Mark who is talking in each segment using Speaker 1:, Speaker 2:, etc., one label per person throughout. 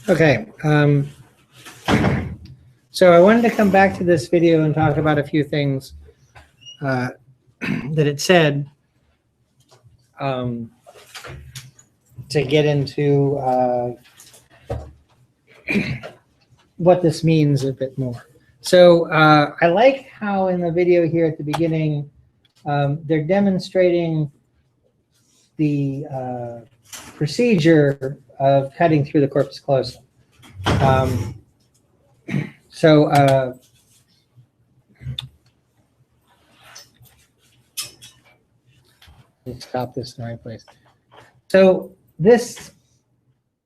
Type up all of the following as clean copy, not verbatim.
Speaker 1: Okay, so I wanted to come back to this video and talk about a few things that it said to get into what this means a bit more. So I like how in the video here at the beginning, they're demonstrating the procedure of cutting through the corpus callosum. Let's stop this in the right place. So this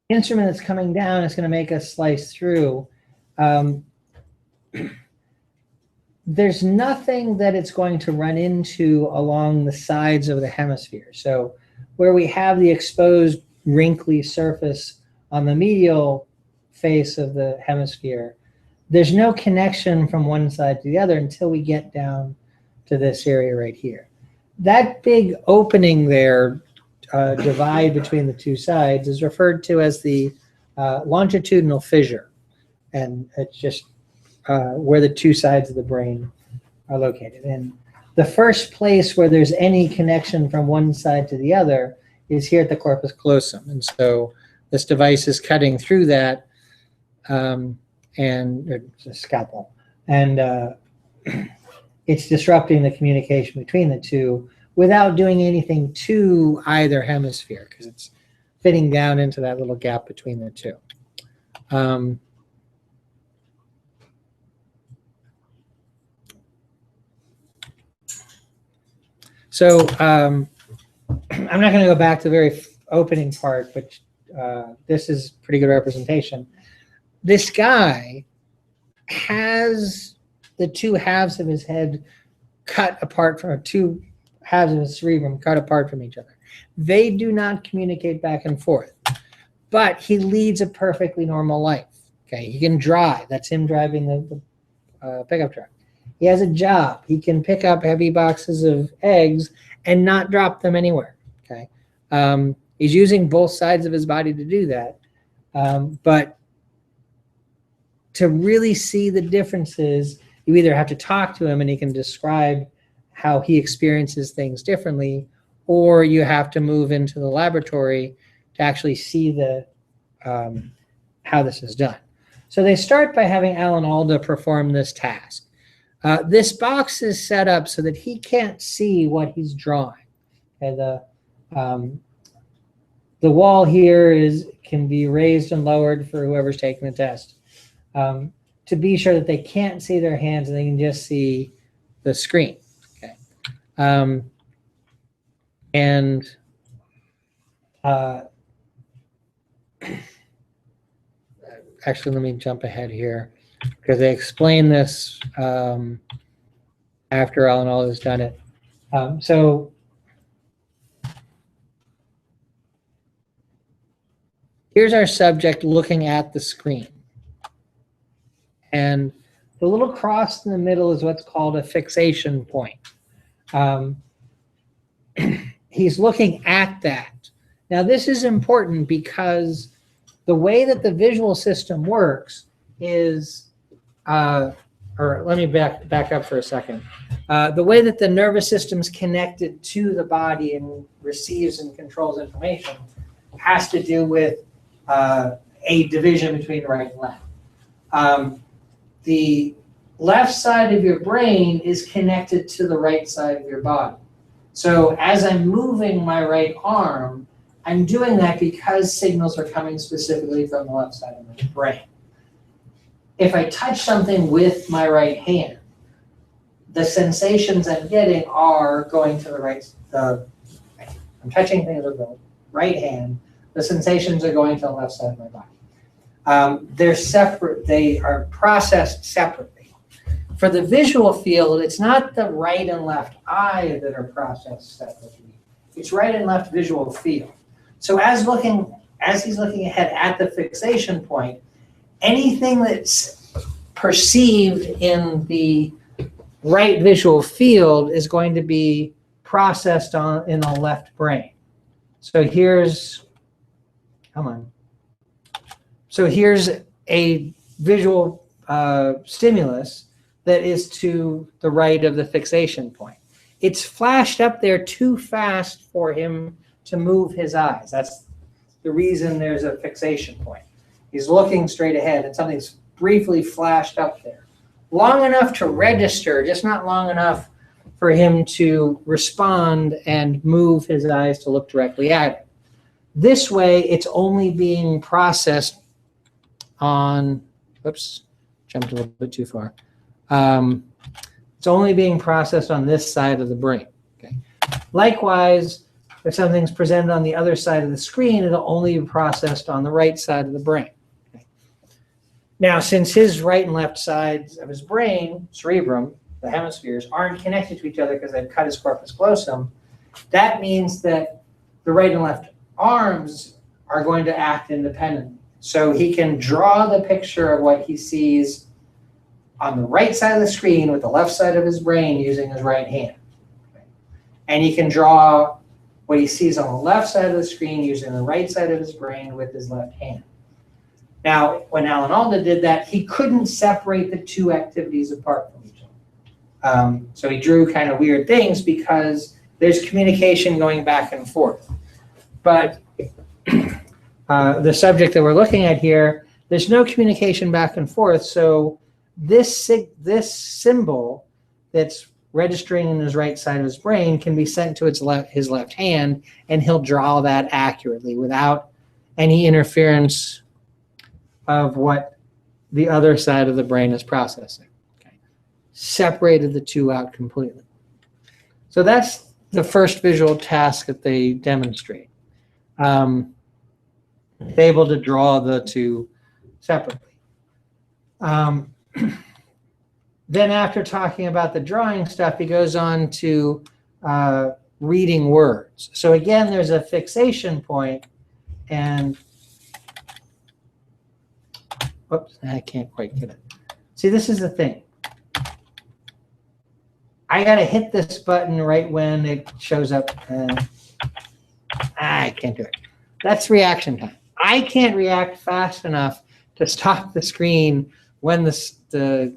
Speaker 1: instrument that's coming down is going to make us slice through. There's nothing that it's going to run into along the sides of the hemisphere. So where we have the exposed wrinkly surface on the medial face of the hemisphere, there's no connection from one side to the other until we get down to this area right here. That big opening there, divide between the two sides, is referred to as the longitudinal fissure. And it's just where the two sides of the brain are located. And the first place where there's any connection from one side to the other is here at the corpus callosum. And so this device is cutting through that, and it's a scalpel. And it's disrupting the communication between the two without doing anything to either hemisphere, because it's fitting down into that little gap between the two. So I'm not going to go back to the very opening part, but this is pretty good representation. This guy has the two halves of his head cut apart from, or two halves of his cerebrum cut apart from each other. They do not communicate back and forth, but he leads a perfectly normal life. Okay, he can drive. That's him driving the pickup truck. He has a job. He can pick up heavy boxes of eggs and not drop them anywhere. Okay, he's using both sides of his body to do that, but to really see the differences, you either have to talk to him and he can describe how he experiences things differently, or you have to move into the laboratory to actually see the how this is done. So they start by having Alan Alda perform this task. This box is set up so that he can't see what he's drawing. Okay, the wall here can be raised and lowered for whoever's taking the test, to be sure that they can't see their hands and they can just see the screen. Okay, actually, let me jump ahead here, because they explain this after Alan Alda has done it. So here's our subject looking at the screen. And the little cross in the middle is what's called a fixation point. He's looking at that. Now, this is important because the way that the visual system works is, or let me back up for a second. The way that the nervous system is connected to the body and receives and controls information has to do with a division between right and left. The left side of your brain is connected to the right side of your body. So as I'm moving my right arm, I'm doing that because signals are coming specifically from the left side of my brain. If I touch something with my right hand, the sensations I'm getting are going to the right. I'm touching things with the right hand. The sensations are going to the left side of my body. They're separate. They are processed separately. For the visual field, it's not the right and left eye that are processed separately. It's right and left visual field. So as he's looking ahead at the fixation point, anything that's perceived in the right visual field is going to be processed in the left brain. So So here's a visual stimulus that is to the right of the fixation point. It's flashed up there too fast for him to move his eyes. That's the reason there's a fixation point. He's looking straight ahead and something's briefly flashed up there. Long enough to register, just not long enough for him to respond and move his eyes to look directly at it. This way, it's only being processed on, whoops, jumped a little bit too far. It's only being processed on this side of the brain. Okay. Likewise, if something's presented on the other side of the screen, it'll only be processed on the right side of the brain. Okay. Now, since his right and left sides of his brain, cerebrum, the hemispheres, aren't connected to each other because they've cut his corpus callosum, that means that the right and left arms are going to act independently. So he can draw the picture of what he sees on the right side of the screen with the left side of his brain using his right hand. Okay. And he can draw what he sees on the left side of the screen using the right side of his brain with his left hand. Now, when Alan Alda did that, he couldn't separate the two activities apart from each other. So he drew kind of weird things because there's communication going back and forth. But the subject that we're looking at here, there's no communication back and forth. So this symbol that's registering in his right side of his brain can be sent to his left hand, and he'll draw that accurately without any interference of what the other side of the brain is processing. Okay. Separated the two out completely. So that's the first visual task that they demonstrate. Able to draw the two separately. Then after talking about the drawing stuff, he goes on to reading words. So again, there's a fixation point, and whoops, I can't quite get it. See, this is the thing. I got to hit this button right when it shows up. I can't do it. That's reaction time. I can't react fast enough to stop the screen when the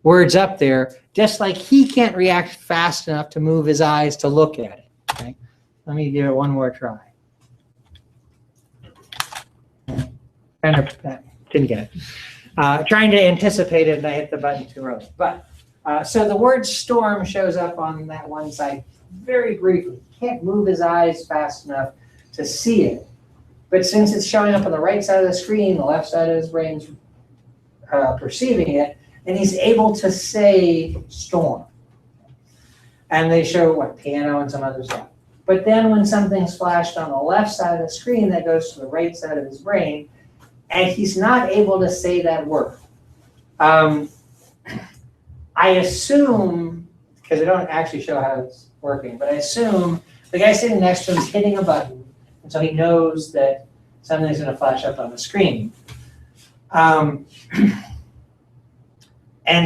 Speaker 1: word's up there, just like he can't react fast enough to move his eyes to look at it. Okay? Let me give it one more try. Kind of didn't get it. Trying to anticipate it, and I hit the button too early. But so the word storm shows up on that one side very briefly. He can't move his eyes fast enough to see it. But since it's showing up on the right side of the screen, the left side of his brain's perceiving it, and he's able to say storm. And they show what, piano and some other stuff. But then when something's flashed on the left side of the screen, that goes to the right side of his brain, and he's not able to say that word. I assume, because they don't actually show how it's working, but I assume the guy sitting next to him is hitting a button, and so he knows that something's going to flash up on the screen. And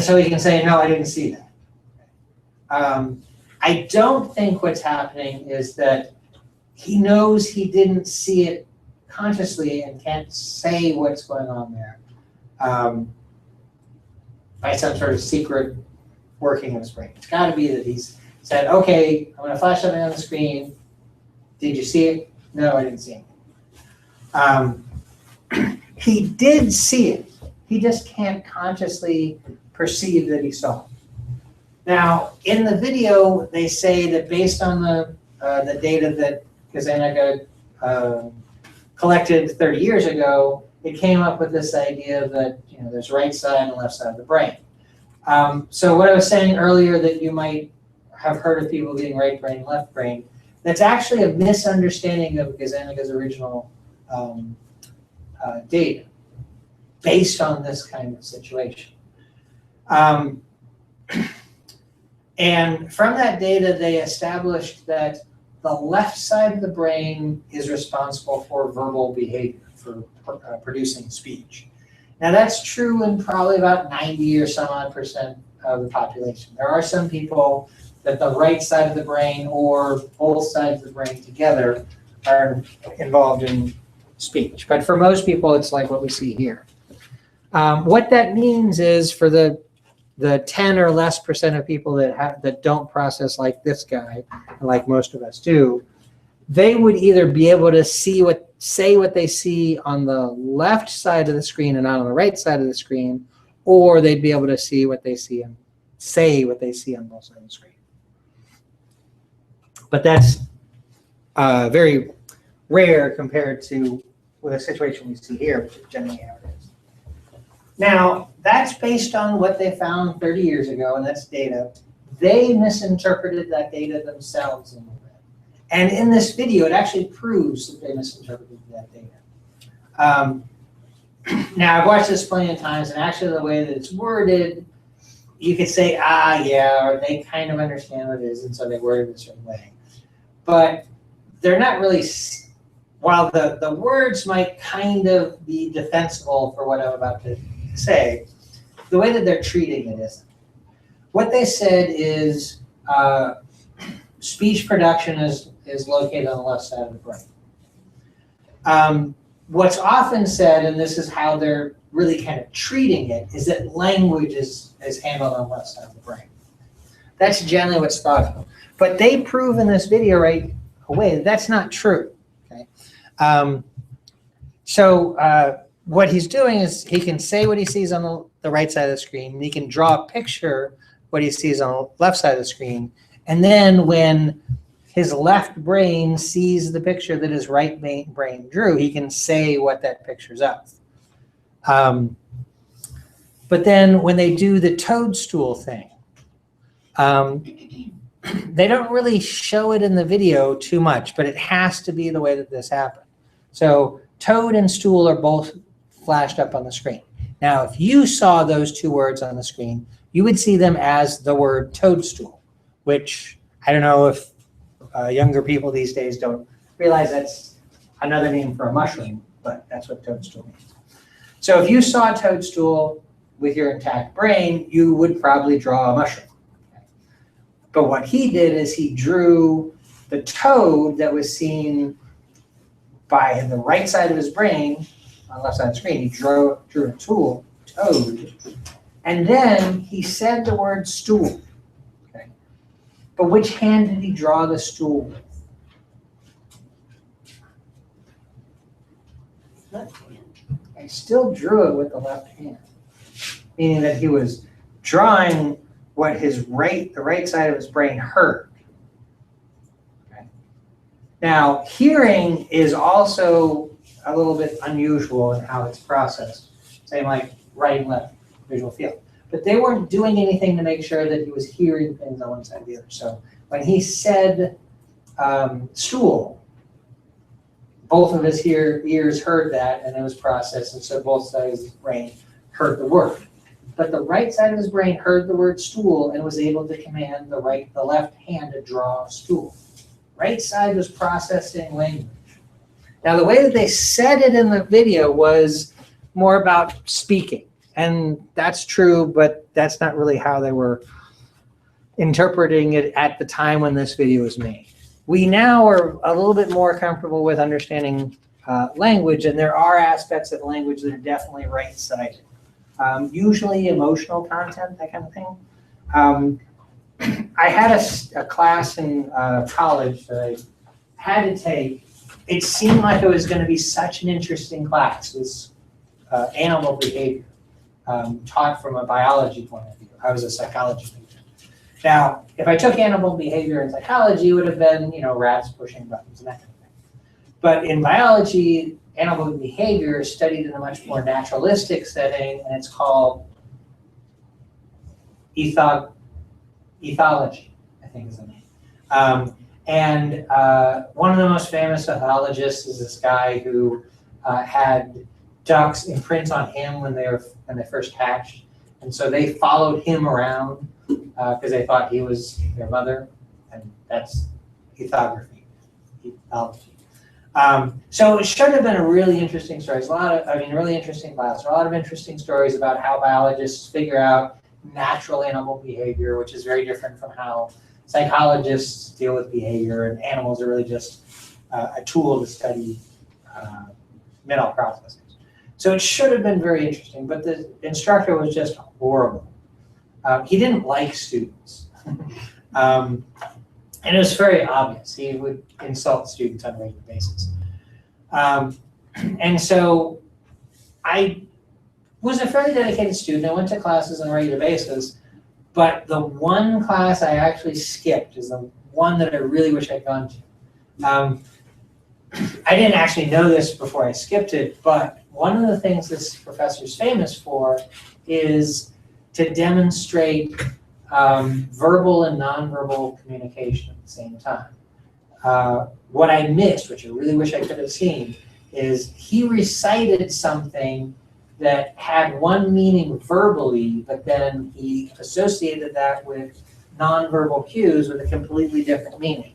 Speaker 1: so he can say, no, I didn't see that. I don't think what's happening is that he knows he didn't see it consciously and can't say what's going on there by some sort of secret working of his brain. It's got to be that he's said, okay, I'm going to flash something on the screen. Did you see it? No, I didn't see it. He did see it. He just can't consciously perceive that he saw it. Now, in the video, they say that based on the data that Gazzaniga collected 30 years ago, it came up with this idea that there's right side and left side of the brain. So what I was saying earlier, that you might have heard of people getting right brain, left brain, that's actually a misunderstanding of Gazzaniga's original data based on this kind of situation. And from that data, they established that the left side of the brain is responsible for verbal behavior, for producing speech. Now that's true in probably about 90 or some odd % of the population. There are some people that the right side of the brain or both sides of the brain together are involved in speech. But for most people, it's like what we see here. What that means is for the 10 or less % of people that don't process like this guy, like most of us do, they would either be able to say what they see on the left side of the screen and not on the right side of the screen, or they'd be able to see what they see and say what they see on both sides of the screen. But that's very rare compared to with a situation we see here, which is generally how it is. Now, that's based on what they found 30 years ago, and that's data. They misinterpreted that data themselves a little bit. And in this video, it actually proves that they misinterpreted that data. Now, I've watched this plenty of times, and actually the way that it's worded, you could say, yeah, or they kind of understand what it is, and so they worded it a certain way. But they're not really, while the words might kind of be defensible for what I'm about to say, the way that they're treating it isn't. What they said is speech production is located on the left side of the brain. What's often said, and this is how they're really kind of treating it, is that language is handled on the left side of the brain. That's generally what's thought of. But they prove in this video right away that that's not true. Okay? What he's doing is he can say what he sees on the right side of the screen, and he can draw a picture what he sees on the left side of the screen, and then when his left brain sees the picture that his right brain drew, he can say what that picture's of. But then when they do the toadstool thing, they don't really show it in the video too much, but it has to be the way that this happened. So toad and stool are both flashed up on the screen. Now, if you saw those two words on the screen, you would see them as the word toadstool, which I don't know if younger people these days don't realize that's another name for a mushroom, but that's what toadstool means. So if you saw a toadstool with your intact brain, you would probably draw a mushroom. Okay? But what he did is he drew the toad that was seen by the right side of his brain, on the left side of the screen. He drew a toad, and then he said the word stool. Okay? But which hand did he draw the stool with? Left hand. I still drew it with the left hand, meaning that he was drawing what the right side of his brain heard. Okay. Now, hearing is also a little bit unusual in how it's processed, same like right and left visual field. But they weren't doing anything to make sure that he was hearing things on one side or the other. So when he said stool, both of his ears heard that, and it was processed, and so both sides of his brain heard the word. But the right side of his brain heard the word stool and was able to command the left hand to draw a stool. Right side was processing language. Now, the way that they said it in the video was more about speaking, and that's true, but that's not really how they were interpreting it at the time when this video was made. We now are a little bit more comfortable with understanding language, and there are aspects of language that are definitely right-sided. Usually emotional content, that kind of thing. I had a class in college that I had to take. It seemed like it was going to be such an interesting class. It was animal behavior, taught from a biology point of view. I was a psychology major. Now, if I took animal behavior in psychology, it would have been, rats pushing buttons and that kind of thing. But in biology, animal behavior is studied in a much more naturalistic setting, and it's called ethology, I think is the name. And one of the most famous ethologists is this guy who had ducks imprint on him when they first hatched, and so they followed him around because they thought he was their mother, and that's ethology. So it should have been a really interesting story. There's really interesting class. There are a lot of interesting stories about how biologists figure out natural animal behavior, which is very different from how psychologists deal with behavior, and animals are really just a tool to study mid-all processors. So it should have been very interesting, but the instructor was just horrible. He didn't like students. And it was very obvious. He would insult students on a regular basis. And so I was a fairly dedicated student. I went to classes on a regular basis, but the one class I actually skipped is the one that I really wish I'd gone to. I didn't actually know this before I skipped it, but one of the things this professor is famous for is to demonstrate verbal and nonverbal communication at the same time. What I missed, which I really wish I could have seen, is he recited something that had one meaning verbally, but then he associated that with nonverbal cues with a completely different meaning.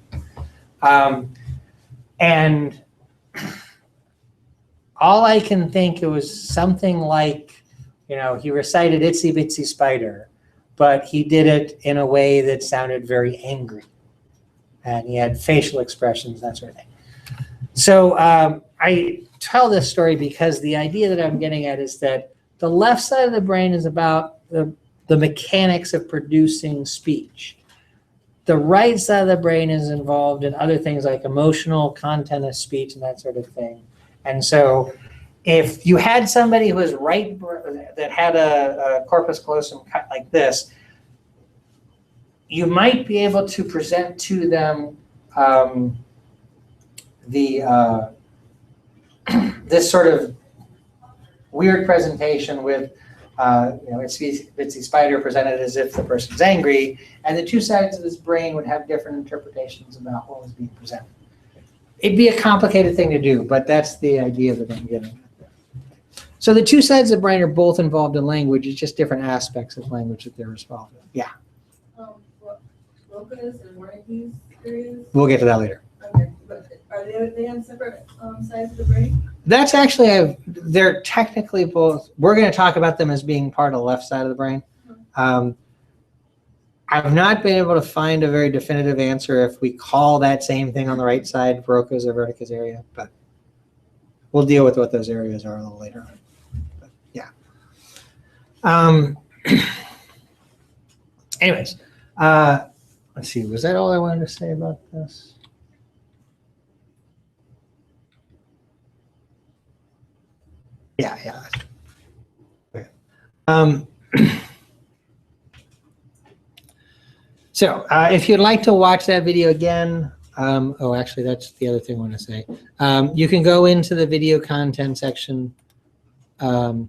Speaker 1: And all I can think, it was something like, he recited Itsy Bitsy Spider, but he did it in a way that sounded very angry. And he had facial expressions, that sort of thing. So I tell this story because the idea that I'm getting at is that the left side of the brain is about the mechanics of producing speech. The right side of the brain is involved in other things like emotional content of speech and that sort of thing. And so if you had somebody who was that had a corpus callosum cut like this, you might be able to present to them this sort of weird presentation with Itsy Bitsy Spider presented as if the person's angry, and the two sides of his brain would have different interpretations about what was being presented. It'd be a complicated thing to do, but that's the idea that I'm getting at. So the two sides of the brain are both involved in language. It's just different aspects of language that they're involved in. Yeah.
Speaker 2: Locus and Wernicke's areas?
Speaker 1: We'll get to that later.
Speaker 2: Okay, but are they on separate sides of the brain?
Speaker 1: That's actually, they're technically both. We're going to talk about them as being part of the left side of the brain. I've not been able to find a very definitive answer if we call that same thing on the right side Broca's or Wernicke's area, but we'll deal with what those areas are a little later on. But yeah. Anyways, let's see. Was that all I wanted to say about this? Yeah. Okay. So if you'd like to watch that video again, actually, that's the other thing I want to say. You can go into the video content section of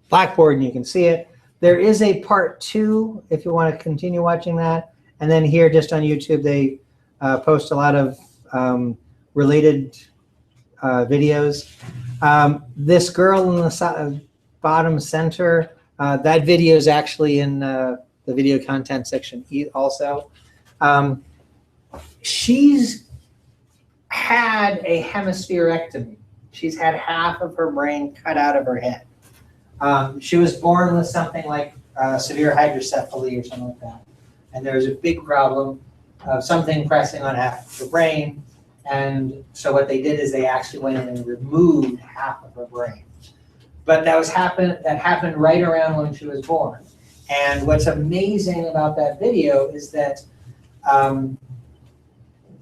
Speaker 1: Blackboard, and you can see it. There is a part 2 if you want to continue watching that. And then here, just on YouTube, they post a lot of related videos. This girl in the bottom center, that video is actually in the video content section also. She's had a hemispherectomy. She's had half of her brain cut out of her head. She was born with something like severe hydrocephaly or something like that. And there was a big problem of something pressing on half of her brain. And so what they did is they actually went in and removed half of her brain. But that happened right around when she was born. And what's amazing about that video is that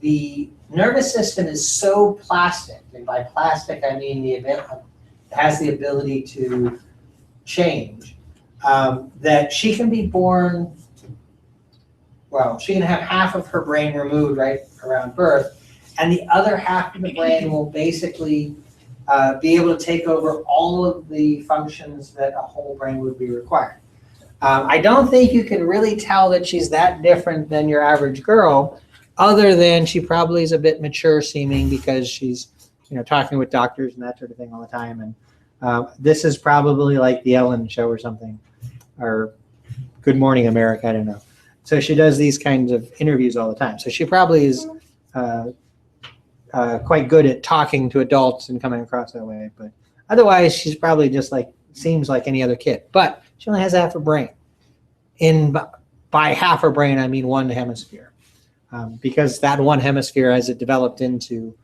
Speaker 1: the nervous system is so plastic, and by plastic I mean it has the ability to change, that she can be born, well, she can have half of her brain removed right around birth, and the other half of the brain will basically be able to take over all of the functions that a whole brain would be required. I don't think you can really tell that she's that different than your average girl, other than she probably is a bit mature seeming because she's talking with doctors and that sort of thing all the time. And this is probably like the Ellen show or something, or Good Morning America, I don't know. So she does these kinds of interviews all the time. So she probably is quite good at talking to adults and coming across that way. But otherwise, she's probably just seems like any other kid. But she only has half her brain. By half her brain, I mean one hemisphere. because that one hemisphere, as it developed into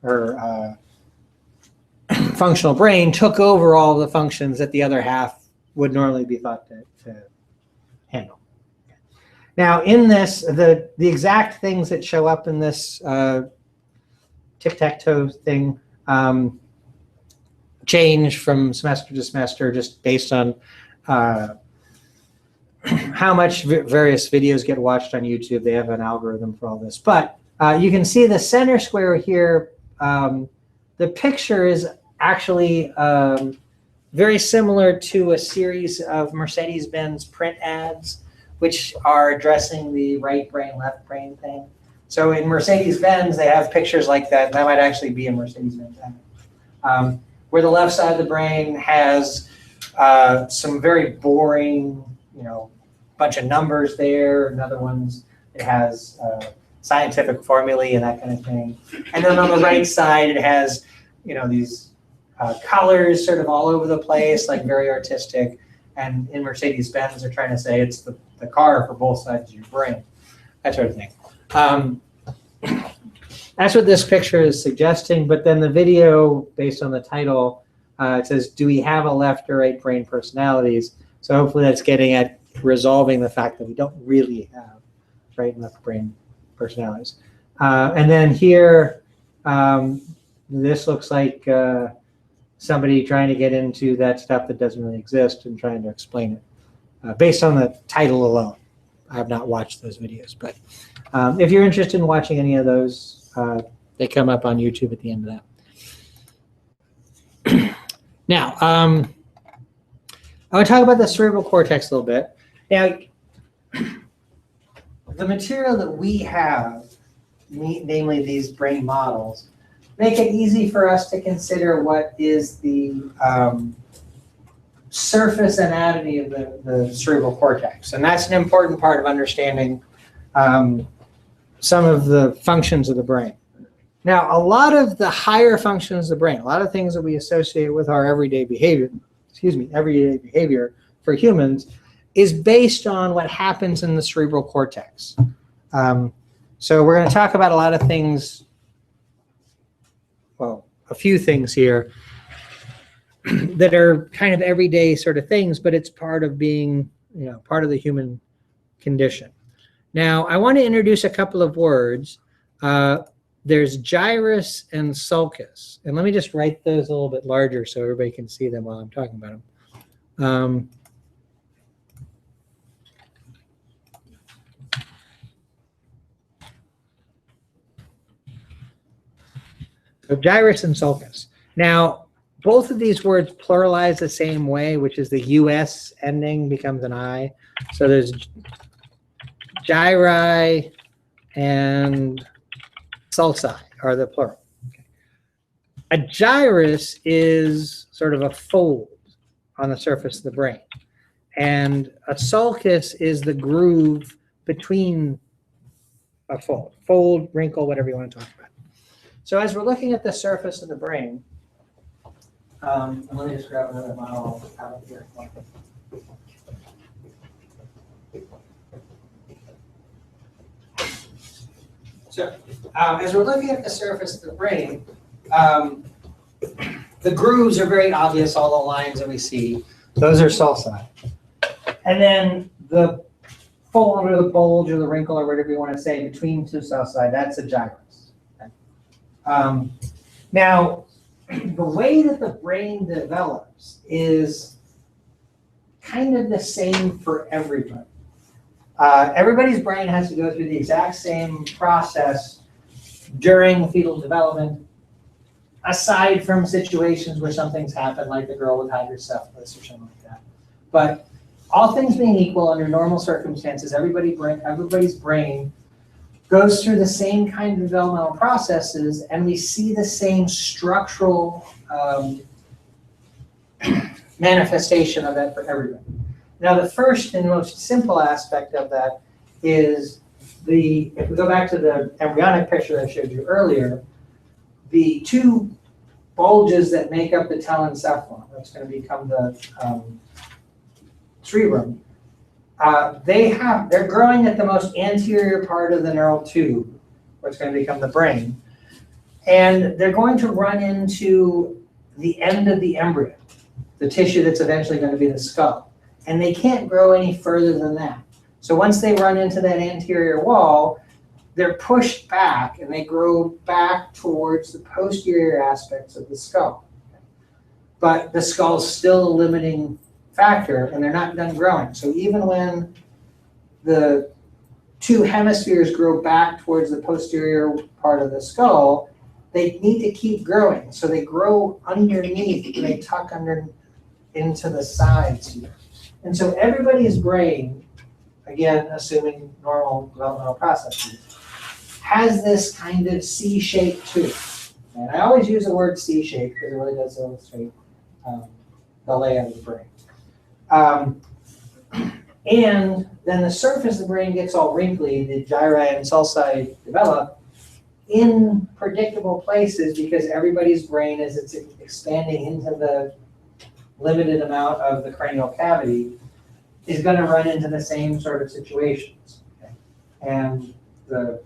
Speaker 1: her functional brain, took over all the functions that the other half would normally be thought to handle. Now, in this, the exact things that show up in this tic-tac-toe thing change from semester to semester just based on how much various videos get watched on YouTube. They have an algorithm for all this. But you can see the center square here. The picture is actually very similar to a series of Mercedes-Benz print ads, which are addressing the right brain, left brain thing. So in Mercedes-Benz, they have pictures like that. That might actually be a Mercedes-Benz ad. Where the left side of the brain has some very boring, bunch of numbers there. Another ones, it has scientific formulae and that kind of thing. And then on the right side, it has, these colors sort of all over the place, like very artistic. And in Mercedes-Benz, they're trying to say it's the car for both sides of your brain, that sort of thing. That's what this picture is suggesting. But then the video, based on the title, it says, do we have a left or right brain personalities? So hopefully that's getting at resolving the fact that we don't really have right and left brain personalities. And then here, this looks like somebody trying to get into that stuff that doesn't really exist and trying to explain it based on the title alone. I have not watched those videos, but if you're interested in watching any of those, they come up on YouTube at the end of that. Now, I want to talk about the cerebral cortex a little bit. Now, the material that we have, namely these brain models, make it easy for us to consider what is the surface anatomy of the cerebral cortex. And that's an important part of understanding some of the functions of the brain. Now, a lot of the higher functions of the brain, a lot of things that we associate with our everyday behavior, everyday behavior for humans, is based on what happens in the cerebral cortex. So we're going to talk about a lot of things, well, a few things here that are kind of everyday sort of things, but it's part of being, part of the human condition. Now, I want to introduce a couple of words. There's gyrus and sulcus. And let me just write those a little bit larger so everybody can see them while I'm talking about them. So gyrus and sulcus. Now, both of these words pluralize the same way, which is the US ending becomes an I. So there's gyri and sulci are the plural. Okay. A gyrus is sort of a fold on the surface of the brain. And a sulcus is the groove between a fold, wrinkle, whatever you want to talk about. So as we're looking at the surface of the brain, let me just grab another model out of here. So as we're looking at the surface of the brain, the grooves are very obvious, all the lines that we see. Those are sulci. And then the fold or the bulge or the wrinkle or whatever you want to say between two sulci, that's a gyrus. Okay. Now, the way that the brain develops is kind of the same for everybody. Everybody's brain has to go through the exact same process during fetal development, aside from situations where something's happened, like the girl with hydrocephalus or something like that. But all things being equal, under normal circumstances, everybody's brain goes through the same kind of developmental processes, and we see the same structural manifestation of that for everybody. Now, the first and most simple aspect of that is if we go back to the embryonic picture I showed you earlier, the two bulges that make up the telencephalon, that's going to become the cerebrum, they're growing at the most anterior part of the neural tube, what's going to become the brain. And they're going to run into the end of the embryo, the tissue that's eventually going to be the skull. And they can't grow any further than that. So once they run into that anterior wall, they're pushed back and they grow back towards the posterior aspects of the skull. But the skull's still a limiting factor and they're not done growing. So even when the two hemispheres grow back towards the posterior part of the skull, they need to keep growing. So they grow underneath and they tuck under into the sides here. And so everybody's brain, again, assuming normal developmental processes, has this kind of C-shape to it. And I always use the word C-shape because it really does illustrate the layout of the brain. And then the surface of the brain gets all wrinkly, the gyri and sulci develop in predictable places because everybody's brain, as it's expanding into the limited amount of the cranial cavity, is going to run into the same sort of situations. Okay? And the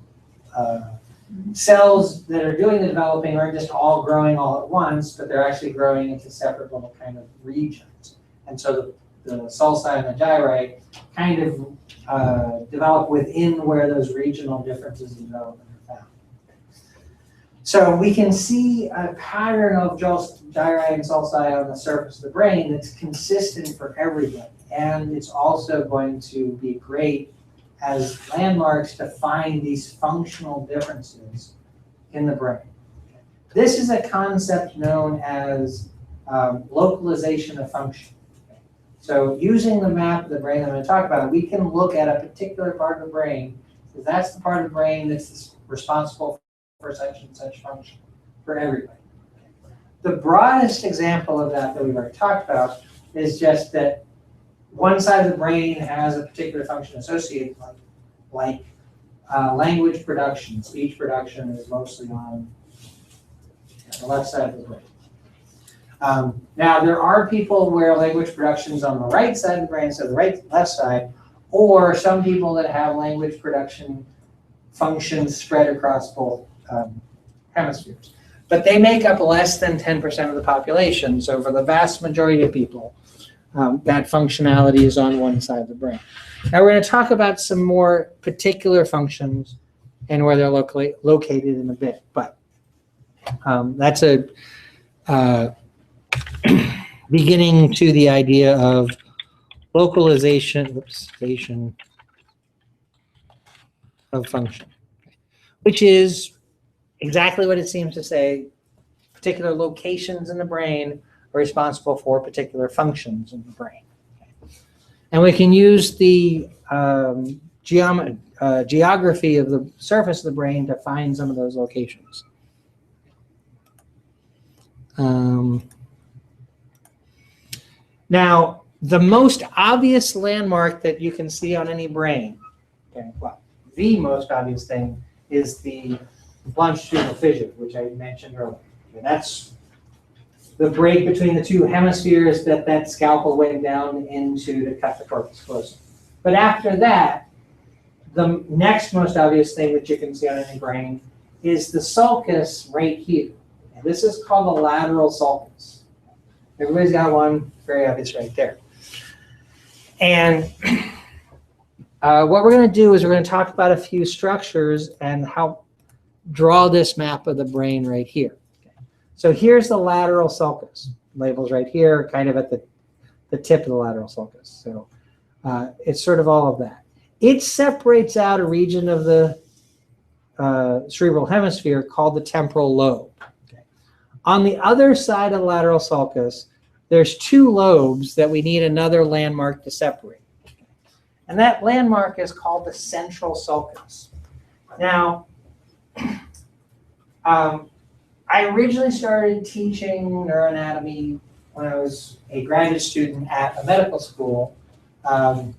Speaker 1: cells that are doing the developing aren't just all growing all at once, but they're actually growing into separate little kind of regions. And so the sulci and the gyri kind of develop within where those regional differences in development are found. So we can see a pattern of gyri and sulci on the surface of the brain that's consistent for everybody. And it's also going to be great as landmarks to find these functional differences in the brain. This is a concept known as localization of function. So using the map of the brain that I'm going to talk about, we can look at a particular part of the brain, because that's the part of the brain that's responsible for such and such function for everybody. The broadest example of that we've already talked about is just that one side of the brain has a particular function associated, like language production. Speech production is mostly on the left side of the brain. Now, there are people where language production is on the right side of the brain, so the left side, or some people that have language production functions spread across both hemispheres. But they make up less than 10% of the population, so for the vast majority of people, that functionality is on one side of the brain. Now we're going to talk about some more particular functions and where they're located in a bit, but that's a beginning to the idea of localization of function, which is exactly what it seems to say. Particular locations in the brain are responsible for particular functions in the brain. And we can use the geography of the surface of the brain to find some of those locations. Now, the most obvious landmark that you can see on any brain, okay, well, the most obvious thing is the longitudinal fissure, which I mentioned earlier. Okay, that's the break between the two hemispheres that scalpel went down into to cut the corpus callosum. But after that, the next most obvious thing that you can see on any brain is the sulcus right here. And this is called the lateral sulcus. Everybody's got one, very obvious right there. And what we're going to do is we're going to talk about a few structures and how draw this map of the brain right here. So here's the lateral sulcus. Labels right here, kind of at the tip of the lateral sulcus. So it's sort of all of that. It separates out a region of the cerebral hemisphere called the temporal lobe. Okay. On the other side of the lateral sulcus, there's two lobes that we need another landmark to separate. And that landmark is called the central sulcus. Now, I originally started teaching neuroanatomy when I was a graduate student at a medical school, and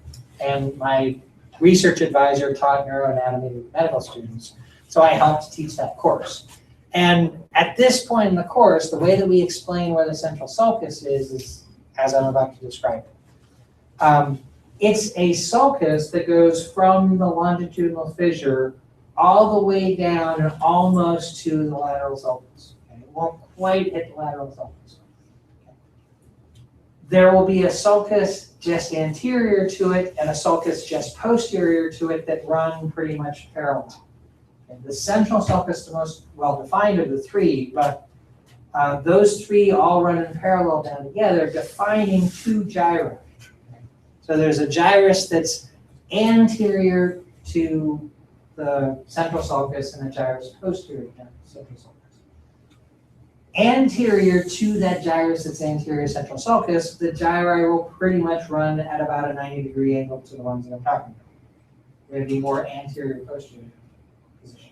Speaker 1: my research advisor taught neuroanatomy to medical students, so I helped teach that course. And at this point in the course, the way that we explain where the central sulcus is as I'm about to describe it. It's a sulcus that goes from the longitudinal fissure all the way down and almost to the lateral sulcus. Okay? It won't quite hit the lateral sulcus. Okay? There will be a sulcus just anterior to it and a sulcus just posterior to it that run pretty much parallel. Okay? The central sulcus is the most well-defined of the three, but those three all run in parallel down together, defining two gyri. So there's a gyrus that's anterior to the central sulcus and a gyrus posterior to the central sulcus. Anterior to that gyrus that's anterior to central sulcus, the gyri will pretty much run at about a 90-degree angle to the ones that I'm talking about. They're going to be more anterior-posterior position.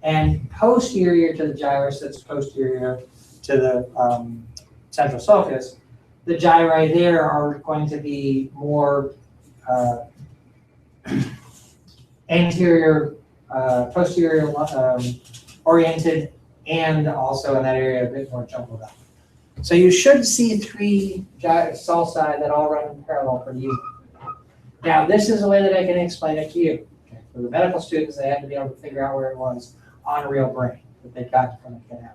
Speaker 1: And posterior to the gyrus that's posterior to the central sulcus, the gyri there are going to be more anterior, posterior oriented, and also in that area a bit more jumbled up. So you should see three sulci that all run in parallel pretty easily. Now, this is a way that I can explain it to you. Okay. For the medical students, they had to be able to figure out where it was on a real brain that they got from a cadaver.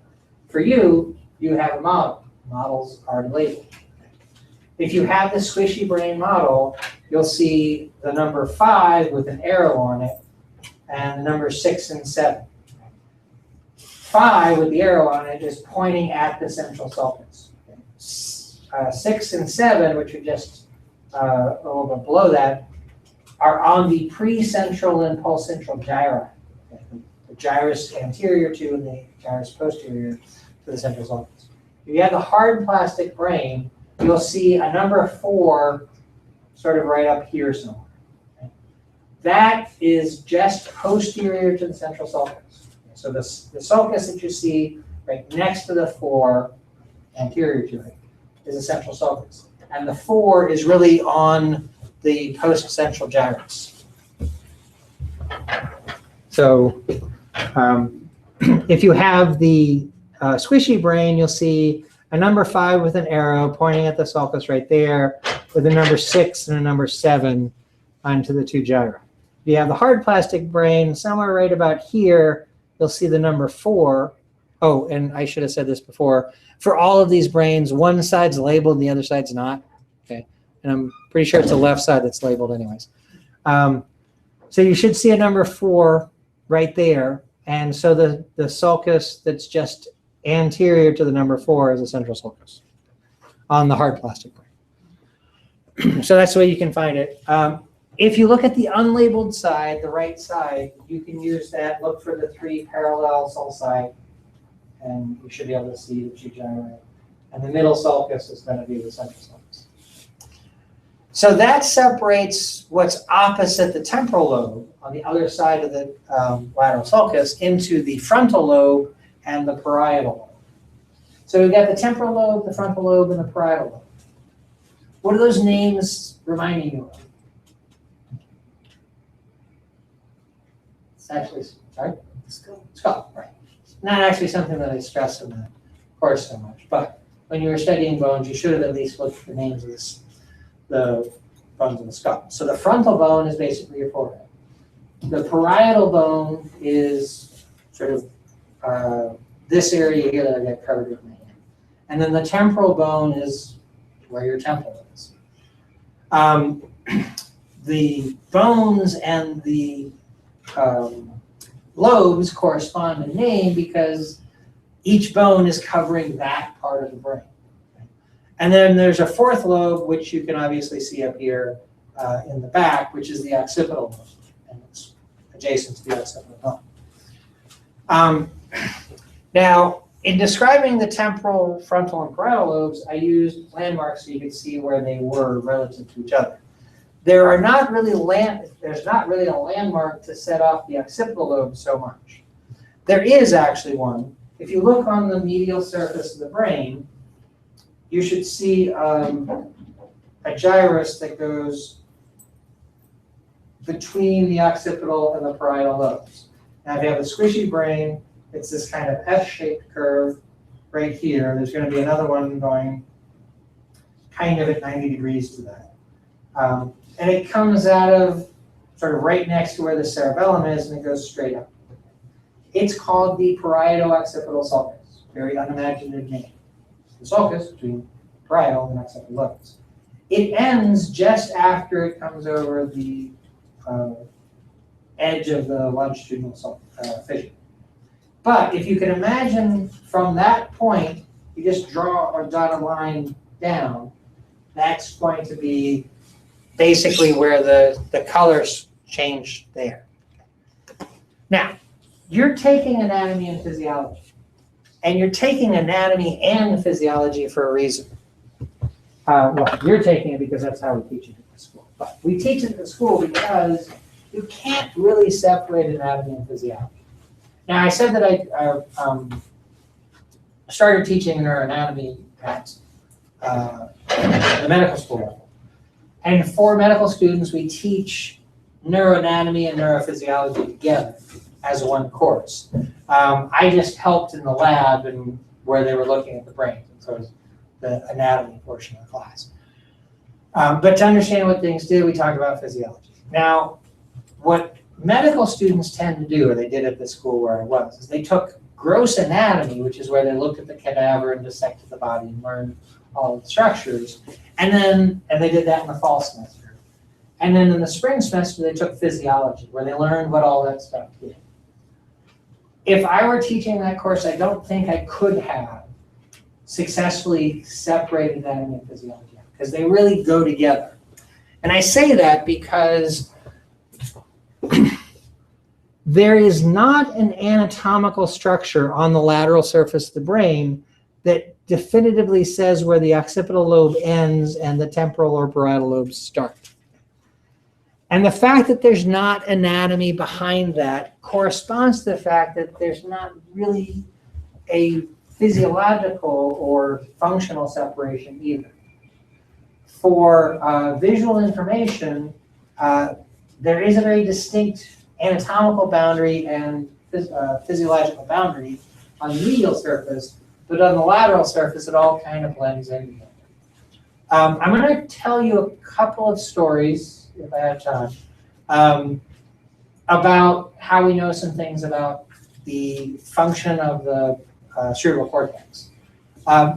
Speaker 1: For you, you have a model. Models are labeled. If you have the squishy brain model, you'll see the number 5 with an arrow on it, and the number 6 and 7. 5 with the arrow on it is pointing at the central sulcus. 6 and 7, which are just a little bit below that, are on the precentral and postcentral gyri. The gyrus anterior to and the gyrus posterior to the central sulcus. If you have the hard plastic brain, you'll see a number 4 sort of right up here somewhere. Okay? That is just posterior to the central sulcus. So the sulcus that you see right next to the 4, anterior to it, is the central sulcus. And the 4 is really on the post-central gyrus. So if you have the squishy brain, you'll see a number 5 with an arrow pointing at the sulcus right there, with a number 6 and a number 7 onto the 2 gyri. If you have the hard plastic brain, somewhere right about here, you'll see the number 4. Oh, and I should have said this before. For all of these brains, one side's labeled and the other side's not. Okay, and I'm pretty sure it's the left side that's labeled anyways. So you should see a number 4 right there. And so the sulcus that's just anterior to the number 4 is the central sulcus on the hard plastic brain. So that's the way you can find it. If you look at the unlabeled side, the right side, you can use that, look for the 3 parallel sulci, and you should be able to see the 2 gyri. And the middle sulcus is going to be the central sulcus. So that separates what's opposite the temporal lobe on the other side of the lateral sulcus into the frontal lobe and the parietal lobe. So we've got the temporal lobe, the frontal lobe, and the parietal lobe. What are those names reminding you of? It's actually, sorry?
Speaker 2: Skull.
Speaker 1: Skull, right. Not actually something that I stress in the course so much, but when you were studying bones, you should have at least looked at the names of the bones of the skull. So the frontal bone is basically your forehead. The parietal bone is sort of this area here that I got covered with my hand. And then the temporal bone is where your temple is. The bones and the lobes correspond in name because each bone is covering that part of the brain. And then there's a 4th lobe, which you can obviously see up here in the back, which is the occipital lobe. And it's adjacent to the occipital bone. Now, in describing the temporal, frontal, and parietal lobes, I used landmarks so you could see where they were relative to each other. There's not really a landmark to set off the occipital lobe so much. There is actually one. If you look on the medial surface of the brain, you should see a gyrus that goes between the occipital and the parietal lobes. Now, if you have a squishy brain, it's this kind of F-shaped curve right here. There's going to be another one going kind of at 90 degrees to that. and it comes out of sort of right next to where the cerebellum is, and it goes straight up. It's called the parietal occipital sulcus. Very unimaginative name. The sulcus between parietal and occipital lobes. It ends just after it comes over the edge of the longitudinal fissure. But if you can imagine from that point, you just draw a dotted line down, that's going to be basically where the colors change there. Now, you're taking anatomy and physiology, and you're taking anatomy and physiology for a reason. Well, you're taking it because that's how we teach it at the school. But we teach it at the school because you can't really separate anatomy and physiology. Now, I said that I started teaching neuroanatomy at the medical school level. And for medical students, we teach neuroanatomy and neurophysiology together as one course. I just helped in the lab and where they were looking at the brain, so it was the anatomy portion of the class. But to understand what things do, we talk about physiology. Now, what medical students tend to do, or they did at the school where I was, is they took gross anatomy, which is where they looked at the cadaver and dissected the body and learned all of the structures, and they did that in the fall semester. And then in the spring semester, they took physiology, where they learned what all that stuff did. If I were teaching that course, I don't think I could have successfully separated anatomy and physiology, because they really go together. And I say that because there is not an anatomical structure on the lateral surface of the brain that definitively says where the occipital lobe ends and the temporal or parietal lobes start. And the fact that there's not anatomy behind that corresponds to the fact that there's not really a physiological or functional separation either. For visual information, there is a very distinct anatomical boundary and physiological boundary on the medial surface, but on the lateral surface, it all kind of blends in together. I'm going to tell you a couple of stories, if I have time, about how we know some things about the function of the cerebral cortex.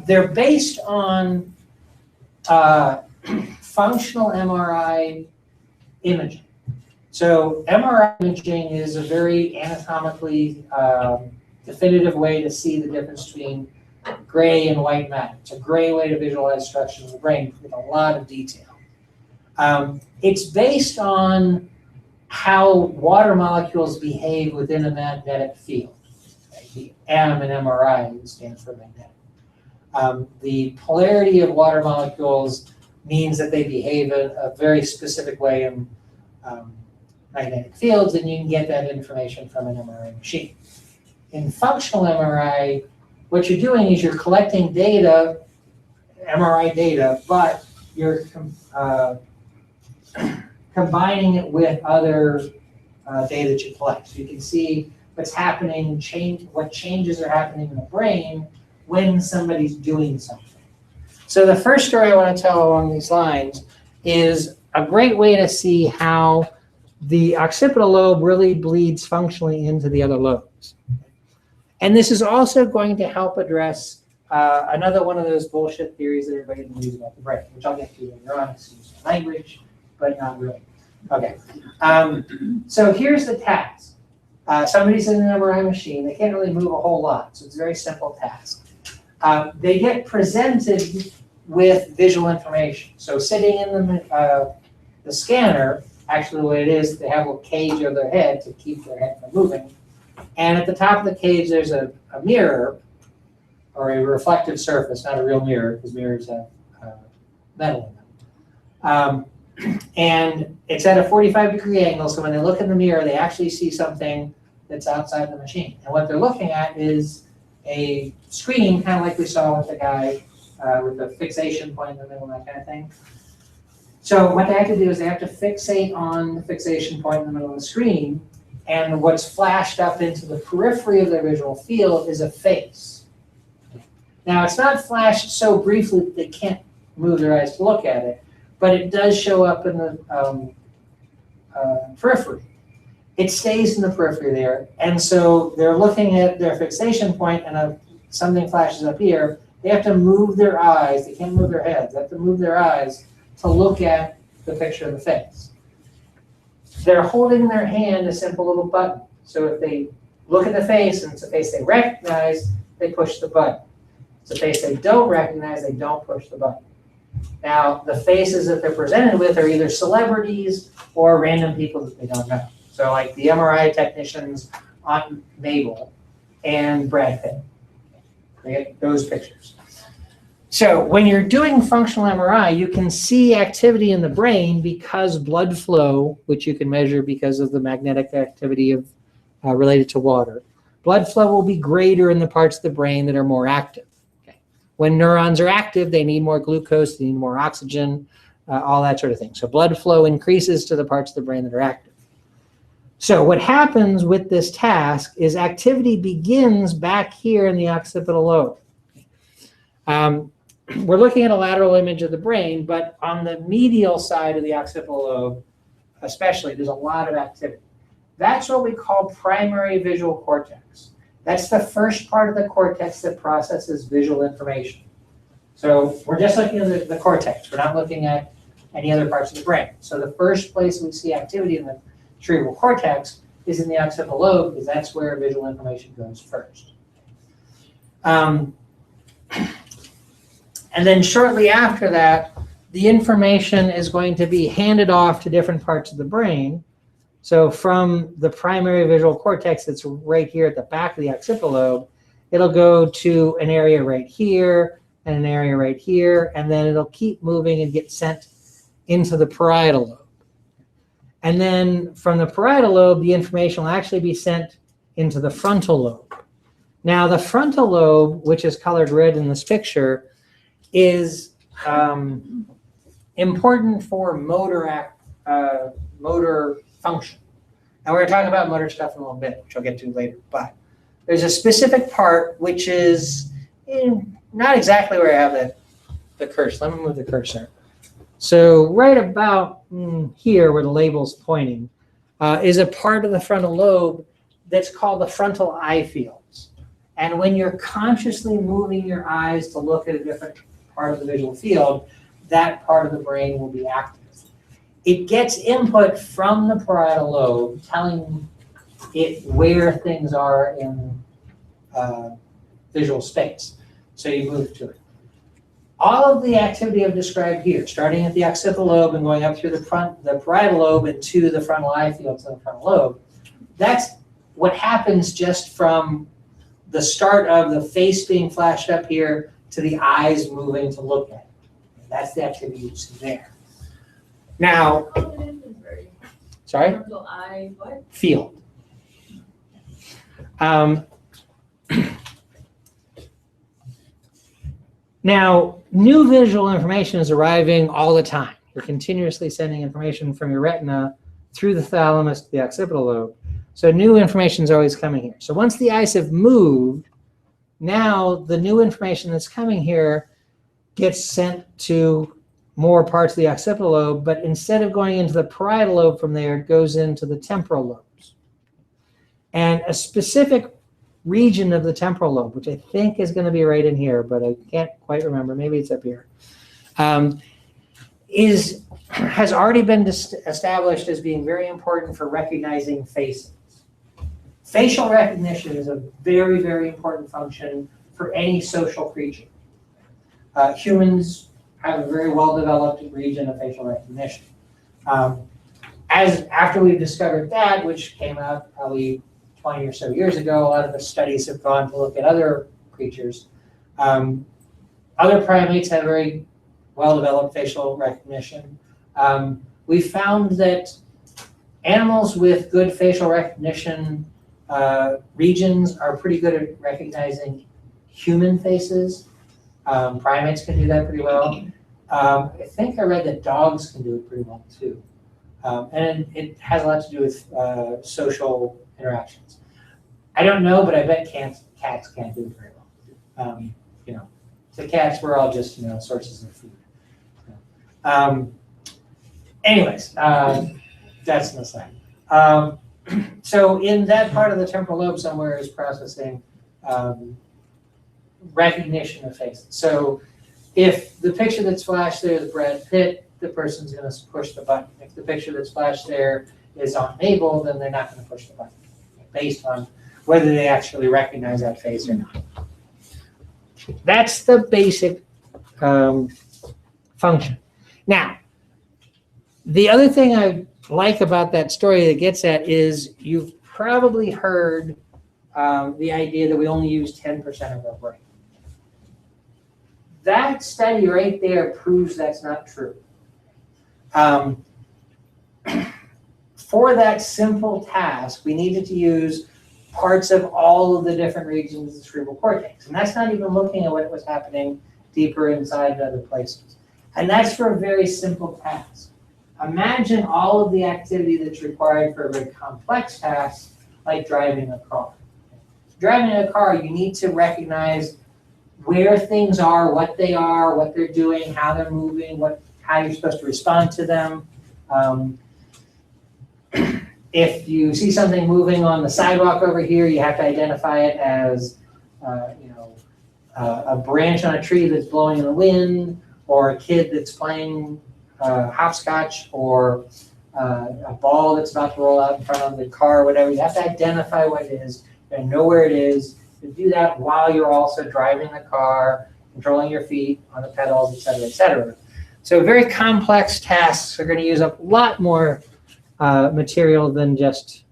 Speaker 1: They're based on functional MRI imaging. So MRI imaging is a very anatomically definitive way to see the difference between gray and white matter. It's a gray way to visualize structures of the brain with a lot of detail. It's based on how water molecules behave within a magnetic field. Okay? The M in MRI stands for magnetic. The polarity of water molecules means that they behave a very specific way in magnetic fields, and you can get that information from an MRI machine. In functional MRI, what you're doing is you're collecting data, MRI data, but you're combining it with other data that you collect. So you can see what's happening, what changes are happening in the brain when somebody's doing something. So the first story I want to tell along these lines is a great way to see how the occipital lobe really bleeds functionally into the other lobes. And this is also going to help address another one of those bullshit theories that everybody believes about the brain, which I'll get to later on. It's used in language, but not really. Okay, so here's the task. Somebody's in an MRI machine. They can't really move a whole lot, so it's a very simple task. They get presented with visual information. So sitting in the scanner, actually what it is, they have a little cage over their head to keep their head from moving. And at the top of the cage, there's a mirror, or a reflective surface, not a real mirror, because mirrors have metal in them. And it's at a 45-degree angle, so when they look in the mirror, they actually see something that's outside the machine. And what they're looking at is a screen, kind of like we saw with the guy with the fixation point in the middle, that kind of thing. So what they have to do is they have to fixate on the fixation point in the middle of the screen, and what's flashed up into the periphery of their visual field is a face. Now, it's not flashed so briefly that they can't move their eyes to look at it, but but it does show up in the periphery. It stays in the periphery there, and so they're looking at their fixation point, and something flashes up here. They have to move their eyes. They can't move their heads. They have to move their eyes to look at the picture of the face. They're holding in their hand a simple little button. So if they look at the face and it's a face they recognize, they push the button. It's a face they don't recognize, they don't push the button. Now, the faces that they're presented with are either celebrities or random people that they don't know. So like the MRI technicians on Mabel and Brad Pitt. They get those pictures. So when you're doing functional MRI, you can see activity in the brain because blood flow, which you can measure because of the magnetic activity of related to water, blood flow will be greater in the parts of the brain that are more active. Okay. When neurons are active, they need more glucose, they need more oxygen, all that sort of thing. So blood flow increases to the parts of the brain that are active. So what happens with this task is activity begins back here in the occipital lobe. We're looking at a lateral image of the brain, but on the medial side of the occipital lobe, especially, there's a lot of activity. That's what we call primary visual cortex. That's the first part of the cortex that processes visual information. So we're just looking at the cortex. We're not looking at any other parts of the brain. So the first place we see activity in the cerebral cortex is in the occipital lobe, because that's where visual information goes first. And then shortly after that, the information is going to be handed off to different parts of the brain. So from the primary visual cortex that's right here at the back of the occipital lobe, it'll go to an area right here and an area right here, and then it'll keep moving and get sent into the parietal lobe. And then from the parietal lobe, the information will actually be sent into the frontal lobe. Now the frontal lobe, which is colored red in this picture, is important for motor function. And we're going to talk about motor stuff in a little bit, which I'll get to later. But there's a specific part which is not exactly where I have the cursor. Let me move the cursor. So right about here where the label's pointing is a part of the frontal lobe that's called the frontal eye fields. And when you're consciously moving your eyes to look at a different part of the visual field, that part of the brain will be active. It gets input from the parietal lobe telling it where things are in visual space. So you move to it. All of the activity I've described here, starting at the occipital lobe and going up through the parietal lobe and to the frontal eye fields of the frontal lobe, that's what happens just from the start of the face being flashed up here to the eyes moving to look at it. That's the activity you see there. Now, sorry?
Speaker 2: Frontal eye, what?
Speaker 1: Field. Now, new visual information is arriving all the time. You're continuously sending information from your retina through the thalamus to the occipital lobe. So new information is always coming here. So once the eyes have moved, now the new information that's coming here gets sent to more parts of the occipital lobe, but instead of going into the parietal lobe from there, it goes into the temporal lobes. And a specific region of the temporal lobe, which I think is going to be right in here, but I can't quite remember, maybe it's up here, has already been established as being very important for recognizing faces. Facial recognition is a very, very important function for any social creature. Humans have a very well-developed region of facial recognition. After we've discovered that, which came out probably 20 or so years ago, a lot of the studies have gone to look at other creatures. Other primates have very well-developed facial recognition. We found that animals with good facial recognition regions are pretty good at recognizing human faces. Primates can do that pretty well. I think I read that dogs can do it pretty well too. And it has a lot to do with social interactions. I don't know, but I bet cats can't do it very well. The cats were all just sources of food. anyways, that's the slide. So in that part of the temporal lobe somewhere is processing recognition of faces. So if the picture that's flashed there is Brad Pitt, the person's going to push the button. If the picture that's flashed there is on Mabel, then they're not going to push the button, based on whether they actually recognize that face or not. That's the basic function. Now, the other thing I like about that story that gets at is you've probably heard the idea that we only use 10% of our brain. That study right there proves that's not true. For that simple task, we needed to use parts of all of the different regions of the cerebral cortex. And that's not even looking at what was happening deeper inside other places. And that's for a very simple task. Imagine all of the activity that's required for a very complex task, like driving a car. Driving a car, you need to recognize where things are, what they're doing, how they're moving, how you're supposed to respond to them. If you see something moving on the sidewalk over here, you have to identify it as a branch on a tree that's blowing in the wind, or a kid that's playing hopscotch, or a ball that's about to roll out in front of the car, or whatever. You have to identify what it is and know where it is. To do that while you're also driving the car, controlling your feet on the pedals, et cetera, et cetera. So very complex tasks are going to use up a lot more material than just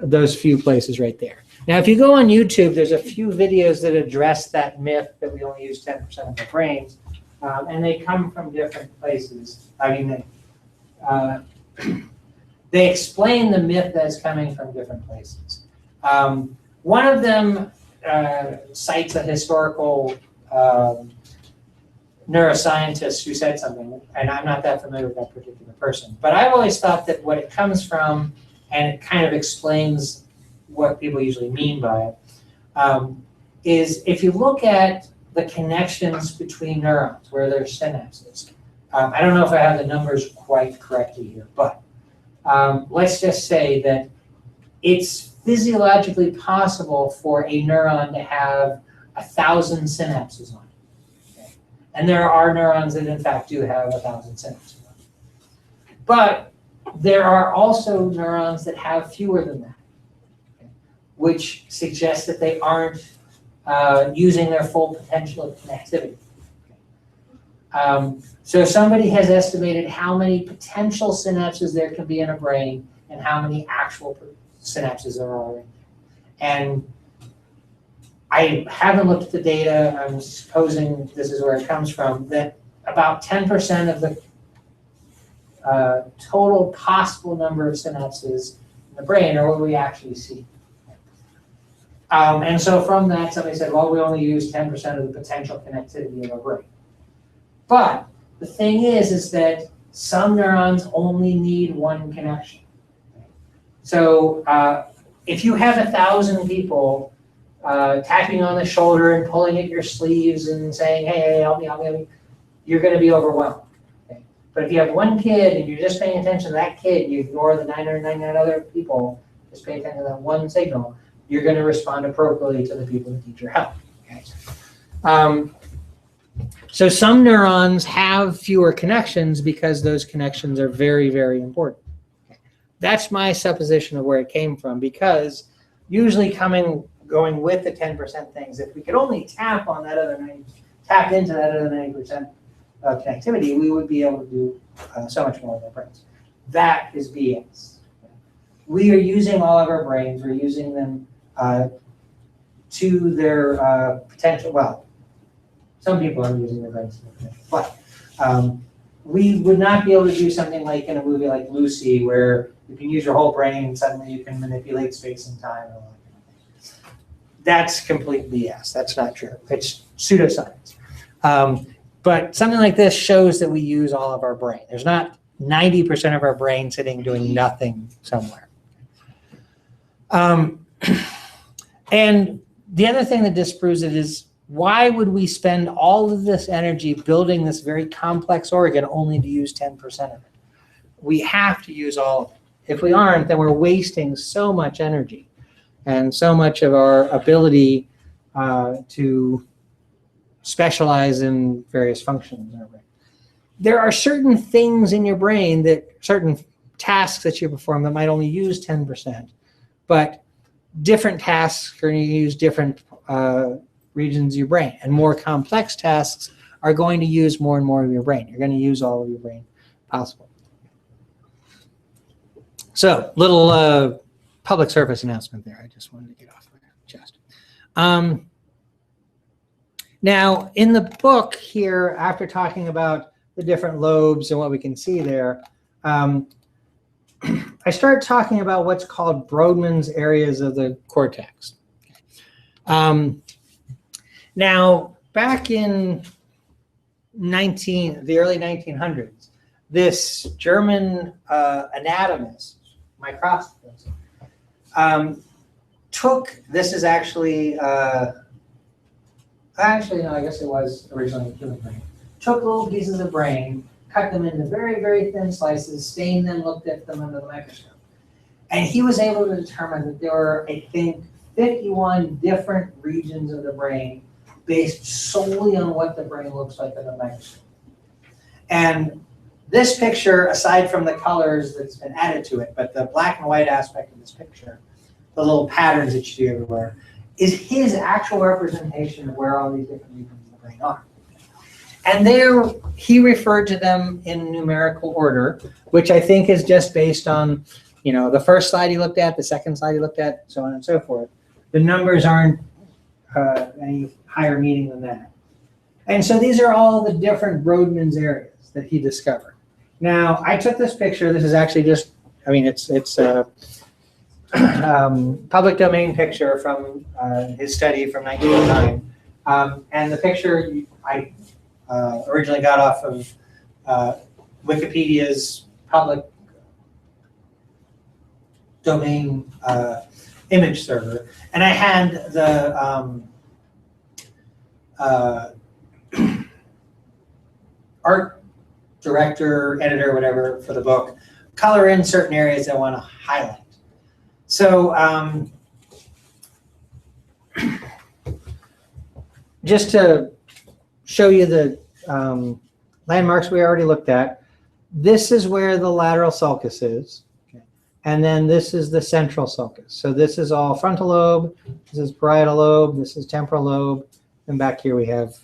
Speaker 1: those few places right there. Now, if you go on YouTube, there's a few videos that address that myth that we only use 10% of our brains, and they come from different places. I mean, they explain the myth that's coming from different places. One of them cites a historical neuroscientist who said something, and I'm not that familiar with that particular person, but I've always thought that what it comes from, and it kind of explains what people usually mean by it, is if you look at the connections between neurons, where there's synapses. I don't know if I have the numbers quite correctly here, but let's just say that it's physiologically possible for a neuron to have 1,000 synapses on it. Okay? And there are neurons that in fact do have 1,000 synapses on it. But there are also neurons that have fewer than that, okay? Which suggests that they aren't using their full potential of connectivity. So somebody has estimated how many potential synapses there can be in a brain and how many actual synapses there are in there. And I haven't looked at the data. I'm supposing this is where it comes from, that about 10% of the total possible number of synapses in the brain are what we actually see. And so from that, somebody said, well, we only use 10% of the potential connectivity of our brain. But the thing is that some neurons only need one connection. So if you have 1,000 people tapping on the shoulder and pulling at your sleeves and saying, hey, help me, help me, help me, you're going to be overwhelmed. Okay? But if you have one kid and you're just paying attention to that kid, you ignore the 999 other people, just pay attention to that one signal, you're going to respond appropriately to the people that need your help. Okay? So some neurons have fewer connections because those connections are very, very important. Okay. That's my supposition of where it came from, because usually going with the 10% things, if we could only tap into that other 90% of connectivity, we would be able to do so much more with our brains. That is BS. We are using all of our brains. We're using them to their potential. Well, some people are using their brains to their potential, but we would not be able to do something like in a movie like Lucy, where you can use your whole brain and suddenly you can manipulate space and time. That's complete BS. That's not true. It's pseudoscience. But something like this shows that we use all of our brain. There's not 90% of our brain sitting doing nothing somewhere. And the other thing that disproves it is why would we spend all of this energy building this very complex organ only to use 10% of it? We have to use all of it. If we aren't, then we're wasting so much energy and so much of our ability to specialize in various functions in our brain. There are certain things in your brain certain tasks that you perform that might only use 10%, but different tasks are going to use different regions of your brain, and more complex tasks are going to use more and more of your brain. You're going to use all of your brain possible. So, little public service announcement there. I just wanted to get off my chest. Now, in the book here, after talking about the different lobes and what we can see there, I started talking about what's called Bromans areas of the cortex. Now, back in the early 1900s, this German anatomist, microscopist, this is actually, no, I guess it was originally human brain, took little pieces of brain, cut them into very, very thin slices, stained them, looked at them under the microscope. And he was able to determine that there were, I think, 51 different regions of the brain based solely on what the brain looks like under the microscope. And this picture, aside from the colors that's been added to it, but the black and white aspect of this picture, the little patterns that you see everywhere, is his actual representation of where all these different regions of the brain are. And there, he referred to them in numerical order, which I think is just based on, the first slide he looked at, the second slide he looked at, so on and so forth. The numbers aren't any higher meaning than that. And so these are all the different Bromans areas that he discovered. Now, I took this picture. This is actually just, it's a public domain picture from his study from 1909. And the picture I originally got off of Wikipedia's public domain image server. And I had the art director, editor, whatever, for the book, color in certain areas I want to highlight. So just to show you the landmarks we already looked at, this is where the lateral sulcus is. Okay. And then this is the central sulcus. So this is all frontal lobe, this is parietal lobe, this is temporal lobe, and back here we have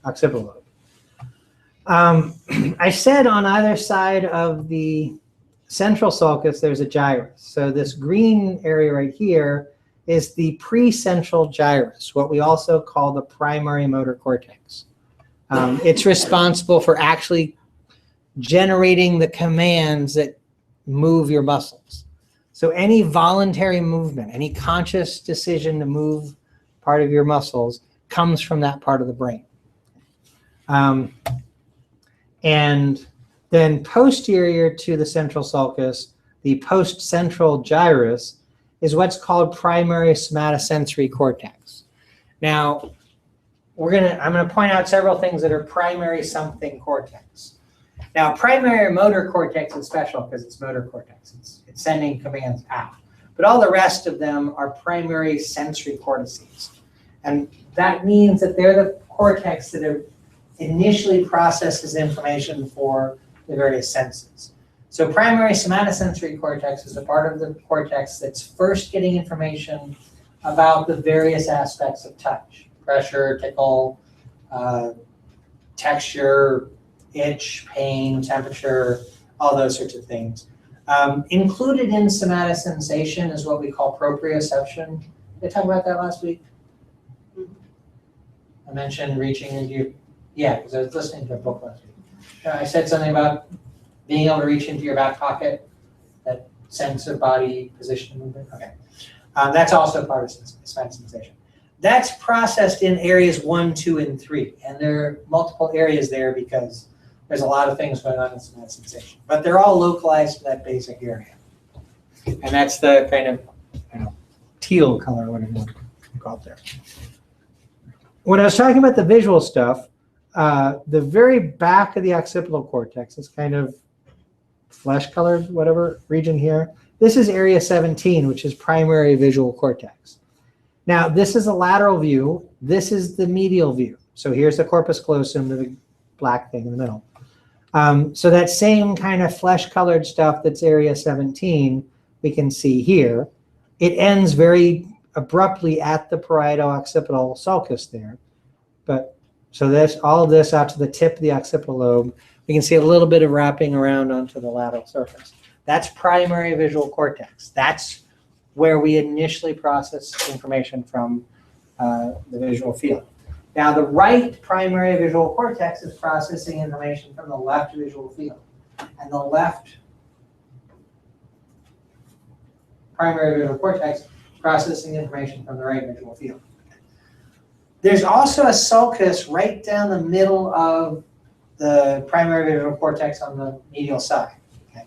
Speaker 1: occipital lobe. I said on either side of the central sulcus there's a gyrus. So this green area right here is the precentral gyrus, what we also call the primary motor cortex. It's responsible for actually generating the commands that move your muscles. So any voluntary movement, any conscious decision to move part of your muscles comes from that part of the brain. And then posterior to the central sulcus, the post-central gyrus is what's called primary somatosensory cortex. Now, I'm gonna point out several things that are primary something cortex. Now, primary motor cortex is special because it's motor cortex. It's sending commands out. But all the rest of them are primary sensory cortices. And that means that they're the cortex that initially processes information for the various senses. So primary somatosensory cortex is the part of the cortex that's first getting information about the various aspects of touch: pressure, tickle, texture, itch, pain, temperature, all those sorts of things. Included in somatosensation is what we call proprioception. Did I talk about that last week? I mentioned reaching into your, because I was listening to a book last week. I said something about being able to reach into your back pocket, that sense of body position movement. Okay, that's also part of somatosensation. That's processed in areas 1, 2, and 3, and there are multiple areas there because there's a lot of things going on in somatosensation, but they're all localized to that basic area. And that's the kind of teal color, whatever you want to call it there. when I was talking about the visual stuff, the very back of the occipital cortex is kind of flesh colored, whatever region here. This is area 17, which is primary visual cortex. Now, this is a lateral view. This is the medial view. So here's the corpus callosum, the big black thing in the middle. So that same kind of flesh-colored stuff that's area 17, we can see here. It ends very abruptly at the parietal occipital sulcus there. But so this, all of this out to the tip of the occipital lobe. We can see a little bit of wrapping around onto the lateral surface. That's primary visual cortex. That's where we initially process information from the visual field. Now, the right primary visual cortex is processing information from the left visual field. And the left primary visual cortex is processing information from the right visual field. There's also a sulcus right down the middle of the primary visual cortex on the medial side. Okay?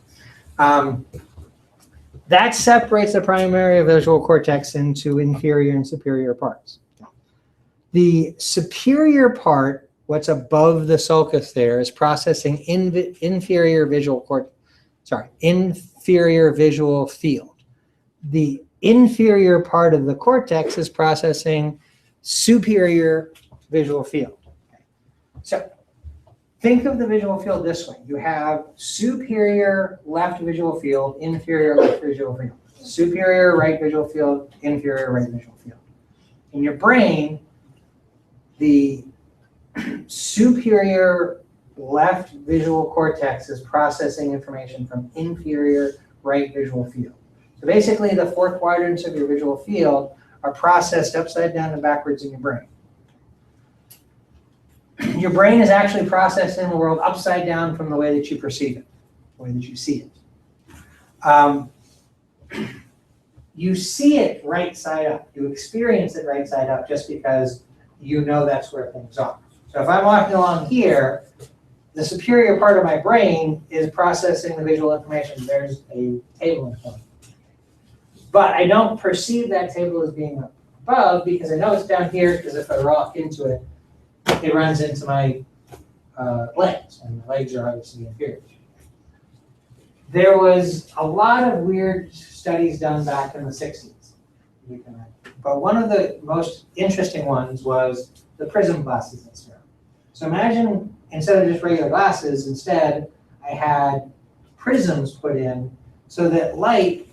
Speaker 1: That separates the primary visual cortex into inferior and superior parts. The superior part, what's above the sulcus there, is processing inferior visual field. The inferior part of the cortex is processing superior visual field. Okay. So think of the visual field this way. You have superior left visual field, inferior left visual field. Superior right visual field, inferior right visual field. In your brain, the superior left visual cortex is processing information from inferior right visual field. So basically, the four quadrants of your visual field are processed upside down and backwards in your brain. Your brain is actually processing the world upside down from the way that you perceive it, the way that you see it. You see it right side up. You experience it right side up just because you know that's where things are. So if I'm walking along here, the superior part of my brain is processing the visual information. There's a table in front of me. But I don't perceive that table as being up above because I know it's down here, because if I walk into it, it runs into my legs, and my legs are obviously inferior. There was a lot of weird studies done back in the 60s. But one of the most interesting ones was the prism glasses experiment. So imagine, instead of just regular glasses, instead I had prisms put in so that light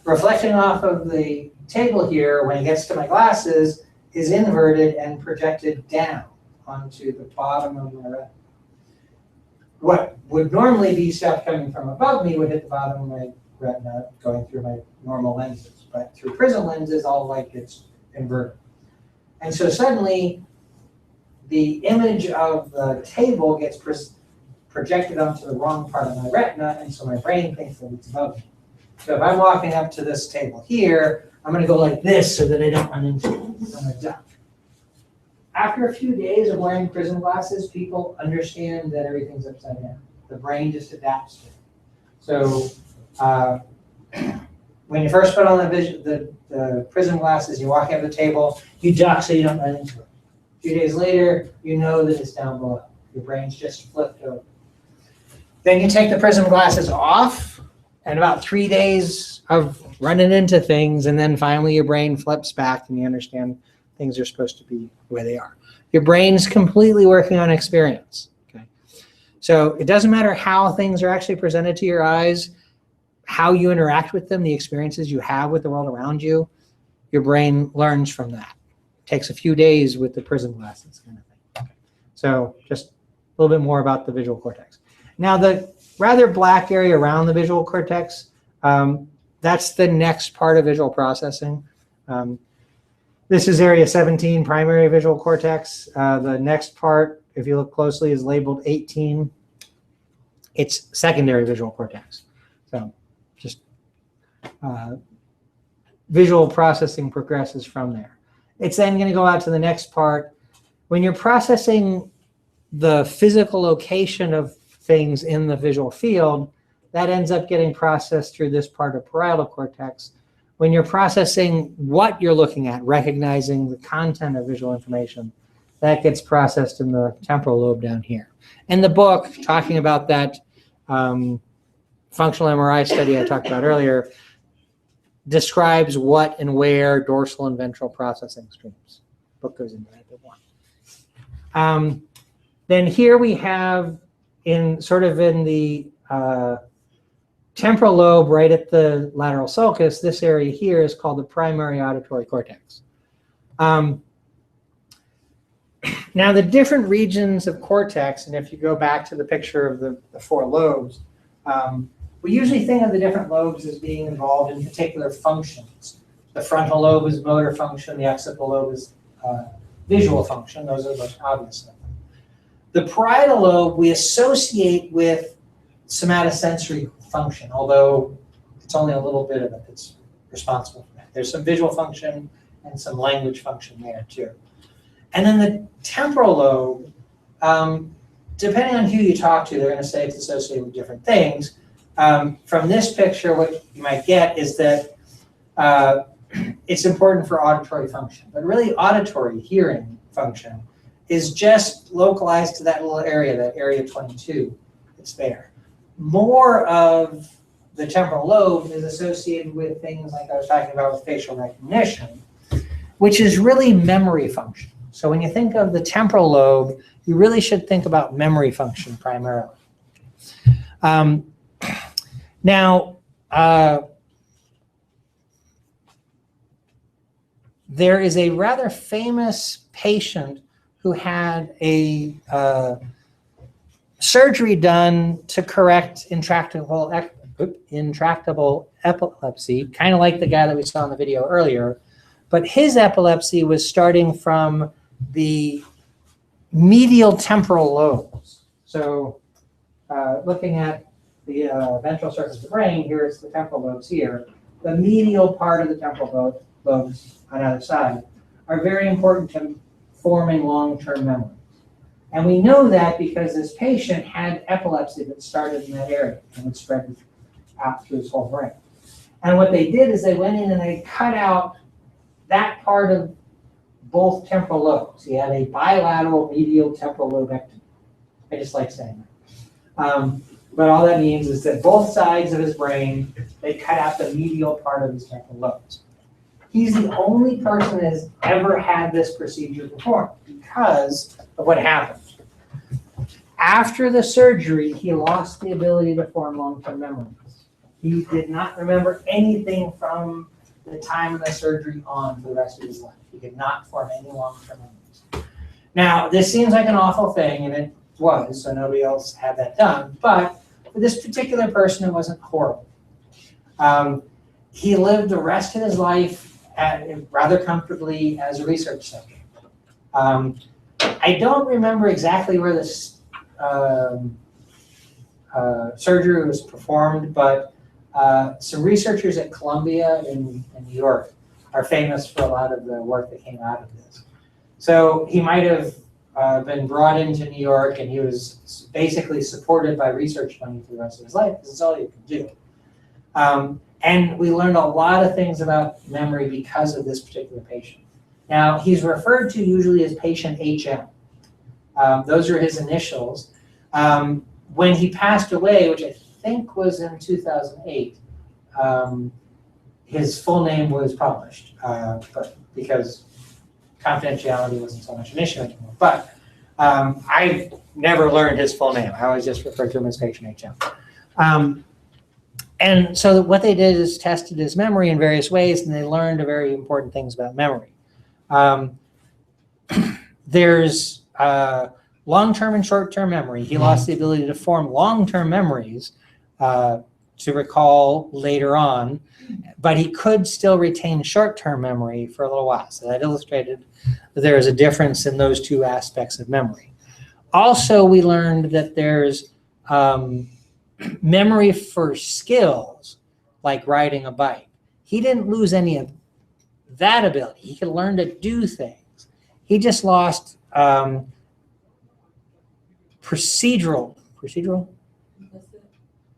Speaker 1: reflecting off of the table here, when it gets to my glasses, is inverted and projected down onto the bottom of my retina. What would normally be stuff coming from above me would hit the bottom of my retina going through my normal lenses. But through prism lenses, all light gets inverted. And so suddenly, the image of the table gets projected onto the wrong part of my retina, and so my brain thinks that it's above me. So if I'm walking up to this table here, I'm going to go like this so that I don't run into it. I'm going to duck. After a few days of wearing prism glasses, people understand that everything's upside down. The brain just adapts to it. So when you first put on the prism glasses, you walk up to the table, you duck so you don't run into it. A few days later, you know that it's down below. Your brain's just flipped over. Then you take the prism glasses off, and about 3 days of running into things, and then finally your brain flips back and you understand things are supposed to be the way they are. Your brain's completely working on experience. Okay? So it doesn't matter how things are actually presented to your eyes, how you interact with them, the experiences you have with the world around you, your brain learns from that. It takes a few days with the prism glasses kind of thing. So just a little bit more about the visual cortex. Now the rather black area around the visual cortex, that's the next part of visual processing. This is area 17, primary visual cortex. The next part, if you look closely, is labeled 18. It's secondary visual cortex. So just visual processing progresses from there. It's then going to go out to the next part. When you're processing the physical location of things in the visual field, that ends up getting processed through this part of parietal cortex. When you're processing what you're looking at, recognizing the content of visual information, that gets processed in the temporal lobe down here. And the book, talking about that functional MRI study I talked about earlier, describes what and where dorsal and ventral processing streams. Book goes into that a bit more. Then here we have in the temporal lobe, right at the lateral sulcus, this area here is called the primary auditory cortex. Now the different regions of cortex, and if you go back to the picture of the 4 lobes, we usually think of the different lobes as being involved in particular functions. The frontal lobe is motor function, the occipital lobe is visual function. Those are the most obvious of them. The parietal lobe we associate with somatosensory function, although it's only a little bit of it that's responsible for that. There's some visual function and some language function there too. And then the temporal lobe, depending on who you talk to, they're going to say it's associated with different things. From this picture, what you might get is that it's important for auditory function, but really auditory, hearing function, is just localized to that little area, that area 22 that's there. More of the temporal lobe is associated with things like I was talking about with facial recognition, which is really memory function. So when you think of the temporal lobe, you really should think about memory function primarily. Now, there is a rather famous patient who had a surgery done to correct intractable epilepsy, kind of like the guy that we saw in the video earlier. But his epilepsy was starting from the medial temporal lobes. So looking at the ventral surface of the brain, here it's the temporal lobes here. The medial part of the temporal lobes on either side are very important to forming long-term memories. And we know that because this patient had epilepsy that started in that area and it spread out through his whole brain. And what they did is they went in and they cut out that part of both temporal lobes. He had a bilateral medial temporal lobectomy. I just like saying that. But all that means is that both sides of his brain, they cut out the medial part of his temporal lobes. He's the only person that has ever had this procedure performed because of what happened. After the surgery, he lost the ability to form long-term memories. He did not remember anything from the time of the surgery on for the rest of his life. He could not form any long-term memories. Now, this seems like an awful thing, and it was, so nobody else had that done, but for this particular person, it wasn't horrible. He lived the rest of his life rather comfortably as a research subject. I don't remember exactly where this surgery was performed, but some researchers at Columbia in New York are famous for a lot of the work that came out of this. So he might have been brought into New York and he was basically supported by research money for the rest of his life because it's all you can do. And we learned a lot of things about memory because of this particular patient. Now, he's referred to usually as patient HM. Those are his initials. When he passed away, which I think was in 2008, his full name was published, but because confidentiality wasn't so much an issue anymore. But I've never learned his full name. I always just refer to him as patient HM. And so what they did is tested his memory in various ways, and they learned very important things about memory. There's long-term and short-term memory. He lost the ability to form long-term memories to recall later on, but he could still retain short-term memory for a little while. So that illustrated that there is a difference in those two aspects of memory. Also, we learned that there's memory for skills, like riding a bike. He didn't lose any of that ability. He could learn to do things. He just lost procedural?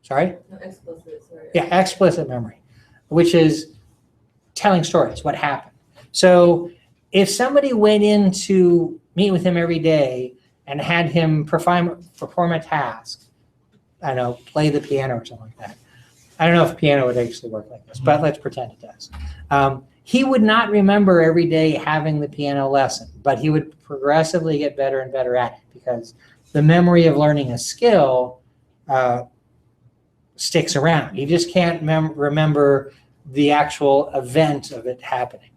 Speaker 1: Sorry?
Speaker 2: No, explicit, sorry.
Speaker 1: Yeah, explicit memory, which is telling stories, what happened. So if somebody went in to meet with him every day and had him perform a task, I don't know, play the piano or something like that. I don't know if piano would actually work like this, but let's pretend it does. He would not remember every day having the piano lesson, but he would progressively get better and better at it because the memory of learning a skill sticks around. You just can't remember the actual event of it happening.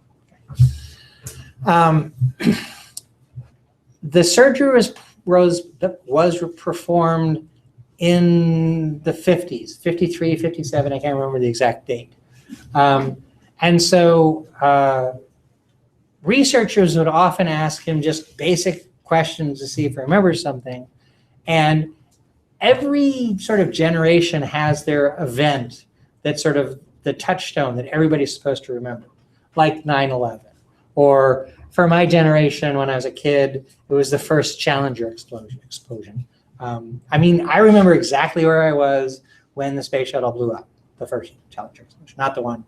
Speaker 1: The surgery was performed in the 50s, 53, 57, I can't remember the exact date. And so researchers would often ask him just basic questions to see if he remembers something. And every sort of generation has their event that's sort of the touchstone that everybody's supposed to remember, like 9/11. Or for my generation, when I was a kid, it was the first Challenger explosion. I mean, I remember exactly where I was when the space shuttle blew up, the first Challenger explosion, not the one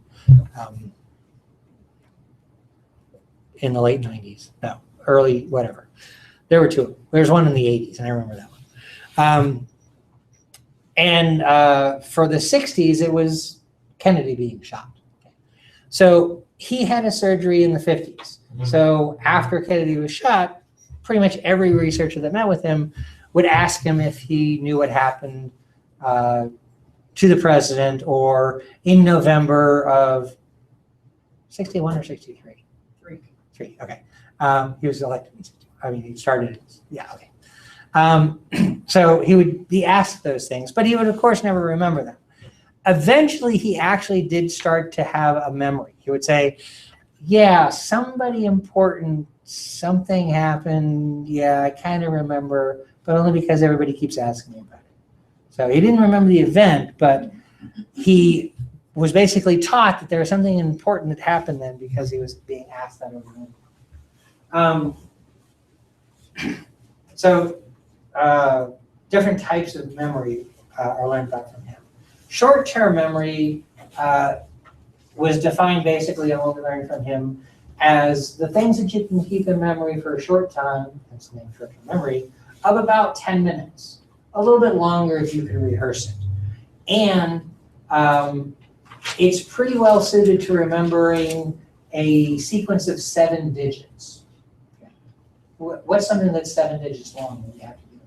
Speaker 1: in the late 90s. No, early, whatever. There were two. There's one in the 80s, and I remember that one. And for the 60s, it was Kennedy being shot. So he had a surgery in the 50s. So after Kennedy was shot, pretty much every researcher that met with him would ask him if he knew what happened to the president, or in November of 61 or 63? Three, okay. He was elected in 61. I mean, he started, yeah, okay. So he would be asked those things, but he would, of course, never remember them. Eventually, he actually did start to have a memory. He would say, yeah, somebody important, something happened. Yeah, I kind of remember, but only because everybody keeps asking me about it. So he didn't remember the event, but he was basically taught that there was something important that happened then because he was being asked that over and over. So different types of memory are learned about from him. Short-term memory was defined basically on what we learned from him as the things that you can keep in memory for a short time, that's the name of short-term memory, of about 10 minutes. A little bit longer if you can rehearse it. And it's pretty well suited to remembering a sequence of 7 digits. Okay. What's something that's 7 digits long that you have to do?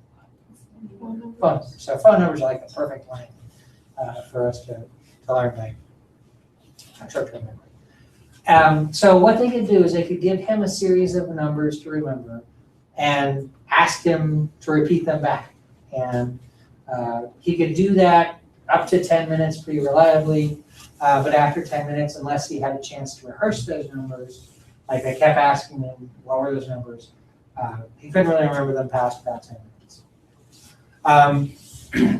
Speaker 1: Phone numbers. So phone numbers are like a perfect length for us to learn by short-term memory. So what they could do is they could give him a series of numbers to remember and ask him to repeat them back. And he could do that up to 10 minutes pretty reliably, but after 10 minutes, unless he had a chance to rehearse those numbers, like I kept asking him, what were those numbers? He couldn't really remember them past about 10 minutes.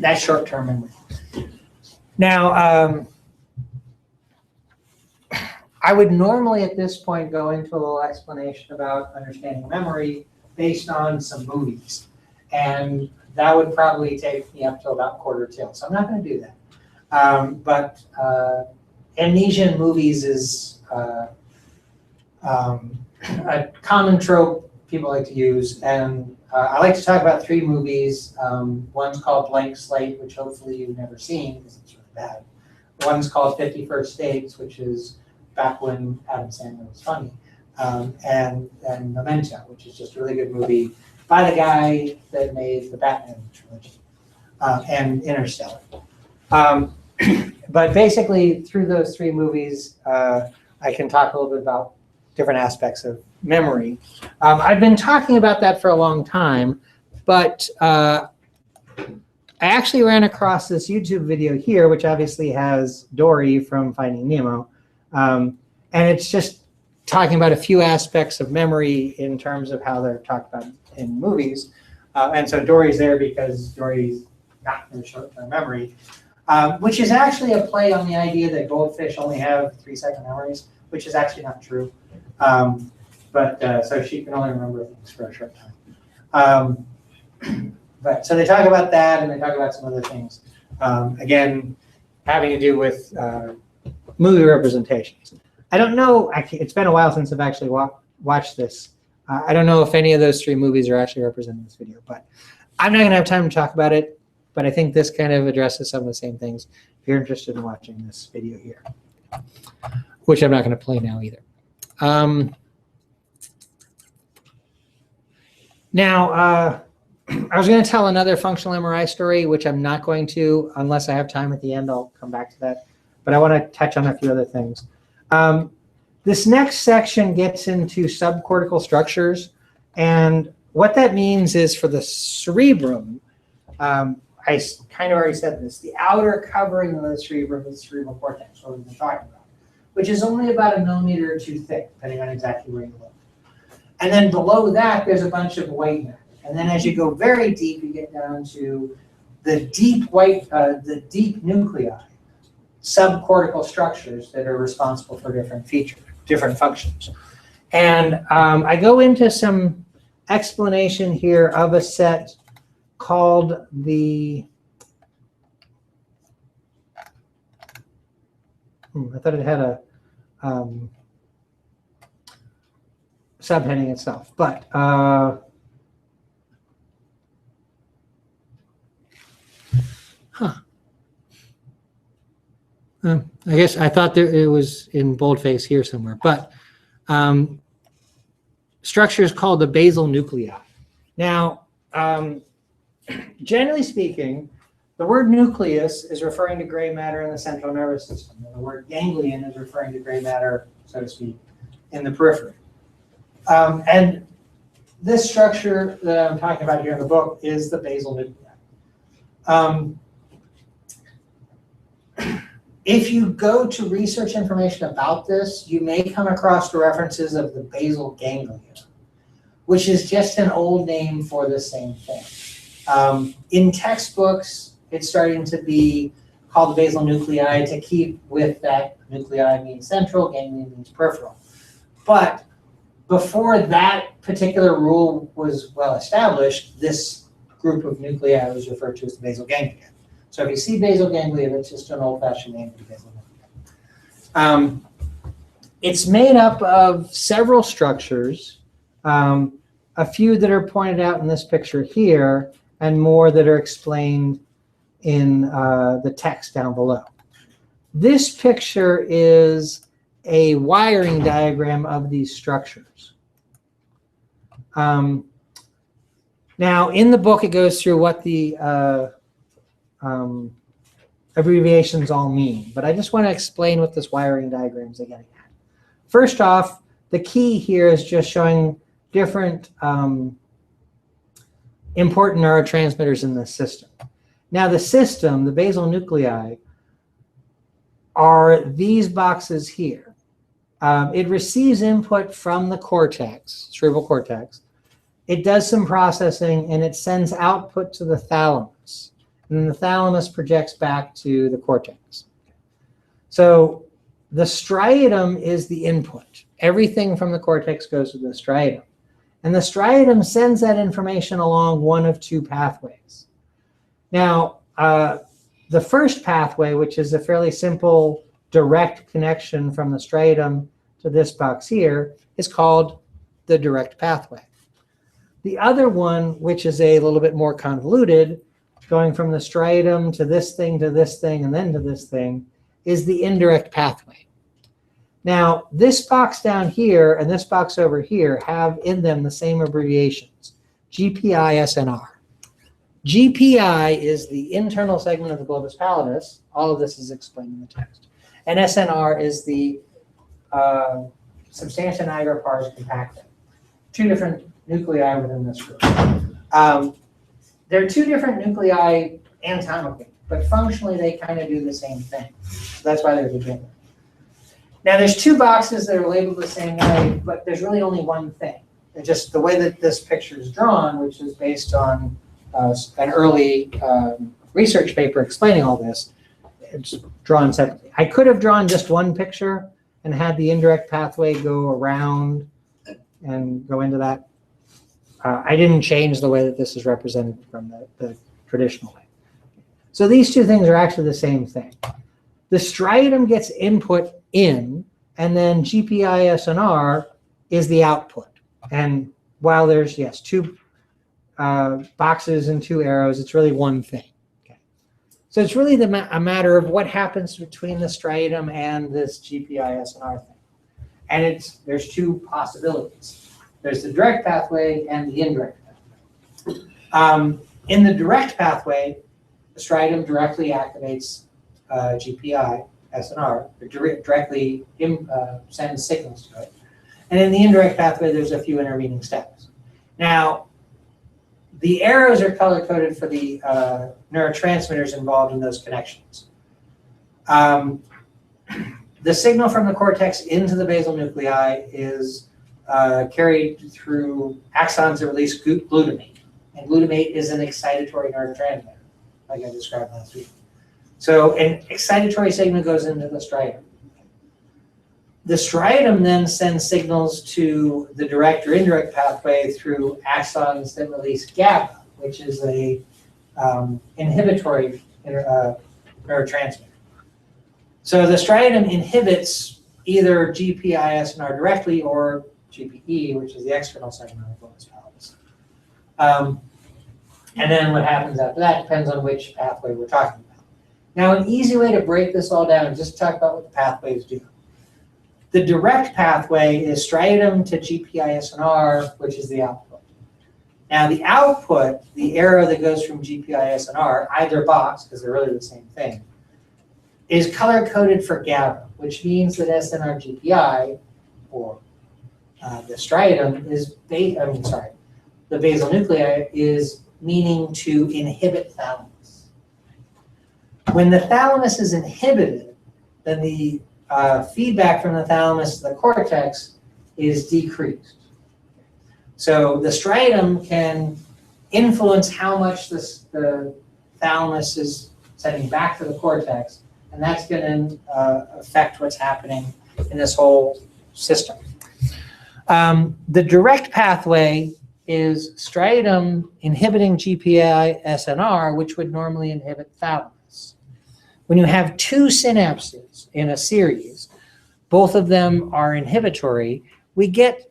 Speaker 1: That's short-term memory. Now, I would normally at this point go into a little explanation about understanding memory based on some movies. And that would probably take me up to about 1/4 till. So I'm not going to do that. But amnesia in movies is a common trope people like to use. And I like to talk about 3 movies. One's called Blank Slate, which hopefully you've never seen because it's really bad. One's called 50 First Dates, which is back when Adam Sandler was funny. And Memento, which is just a really good movie by the guy that made the Batman trilogy and Interstellar. But basically, through those 3 movies, I can talk a little bit about different aspects of memory. I've been talking about that for a long time, but I actually ran across this YouTube video here, which obviously has Dory from Finding Nemo. And it's just talking about a few aspects of memory in terms of how they're talked about in movies. And so Dory's there because Dory's got a short-term memory, which is actually a play on the idea that goldfish only have 3-second memories, which is actually not true. So she can only remember things for a short time. But so they talk about that, and they talk about some other things. Again, having to do with movie representations. I don't know, it's been a while since I've actually watch this. I don't know if any of those 3 movies are actually represented in this video, but I'm not going to have time to talk about it. But I think this kind of addresses some of the same things if you're interested in watching this video here, which I'm not going to play now either. Now, I was going to tell another functional MRI story, which I'm not going to unless I have time at the end. I'll come back to that. But I want to touch on a few other things. This next section gets into subcortical structures. And what that means is for the cerebrum, I kind of already said this, the outer covering of the cerebrum is the cerebral cortex, what we've been talking about, which is only about 1 millimeter or 2 thick, depending on exactly where you look. And then below that, there's a bunch of white matter. And then as you go very deep, you get down to the deep deep nuclei, subcortical structures that are responsible for different features, different functions. And I go into some explanation here of a set called the, I thought it had a subheading itself, but I guess I thought it was in boldface here somewhere, but structure is called the basal nuclei. Now, generally speaking, the word nucleus is referring to gray matter in the central nervous system, and the word ganglion is referring to gray matter, so to speak, in the periphery. And this structure that I'm talking about here in the book is the basal nuclei. If you go to research information about this, you may come across the references of the basal ganglia, which is just an old name for the same thing. In textbooks, it's starting to be called the basal nuclei to keep with that nuclei means central, ganglion means peripheral. But before that particular rule was well established, this group of nuclei was referred to as the basal ganglia. So if you see basal ganglia, that's just an old-fashioned name for basal ganglia. It's made up of several structures, a few that are pointed out in this picture here, and more that are explained in the text down below. This picture is a wiring diagram of these structures. Now, in the book, it goes through what the abbreviations all mean, but I just want to explain what this wiring diagram is getting at. First off, the key here is just showing different important neurotransmitters in the system. Now, the system, the basal nuclei, are these boxes here. It receives input from the cortex, cerebral cortex. It does some processing, and it sends output to the thalamus. And then the thalamus projects back to the cortex. So the striatum is the input. Everything from the cortex goes to the striatum. And the striatum sends that information along one of 2 pathways. Now, the first pathway, which is a fairly simple direct connection from the striatum to this box here, is called the direct pathway. The other one, which is a little bit more convoluted, going from the striatum to this thing, and then to this thing, is the indirect pathway. Now, this box down here and this box over here have in them the same abbreviations, GPI, SNR. GPI is the internal segment of the globus pallidus. All of this is explained in the text. And SNR is the substantia nigra pars compacta. 2 different nuclei within this group. There are 2 different nuclei anatomically, but functionally they kind of do the same thing. So that's why they're together. Now there's 2 boxes that are labeled the same way, but there's really only one thing. It's just the way that this picture is drawn, which is based on an early research paper explaining all this, it's drawn separately. I could have drawn just one picture and had the indirect pathway go around and go into that. I didn't change the way that this is represented from the traditional way. So these 2 things are actually the same thing. The striatum gets input in, and then GPI, SNR is the output. And while there's, yes, two boxes and two arrows, it's really one thing. Okay. So it's really a matter of what happens between the striatum and this GPI-SNR thing. And there's two possibilities. There's the direct pathway and the indirect pathway. In the direct pathway, the striatum directly activates GPI-SNR, directly sends signals to it. And in the indirect pathway, there's a few intervening steps. Now, the arrows are color-coded for the neurotransmitters involved in those connections. The signal from the cortex into the basal nuclei is carried through axons that release glutamate. And glutamate is an excitatory neurotransmitter, like I described last week. So an excitatory signal goes into the striatum. The striatum then sends signals to the direct or indirect pathway through axons that release GABA, which is a inhibitory neurotransmitter. So the striatum inhibits either GPI-SNR directly or GPE, which is the external segment of the thalamus. And then what happens after that depends on which pathway we're talking about. Now, an easy way to break this all down is just talk about what the pathways do. The direct pathway is striatum to GPI-SNR, which is the output. Now, the output, the arrow that goes from GPI-SNR, either box, because they're really the same thing, is color-coded for GABA, which means that SNR-GPI, or the striatum, the basal nuclei is meaning to inhibit thalamus. When the thalamus is inhibited, then the feedback from the thalamus to the cortex is decreased. So the striatum can influence how much the thalamus is sending back to the cortex, and that's going to affect what's happening in this whole system. The direct pathway is striatum inhibiting GPI-SNR, which would normally inhibit thalamus. When you have two synapses in a series, both of them are inhibitory, we get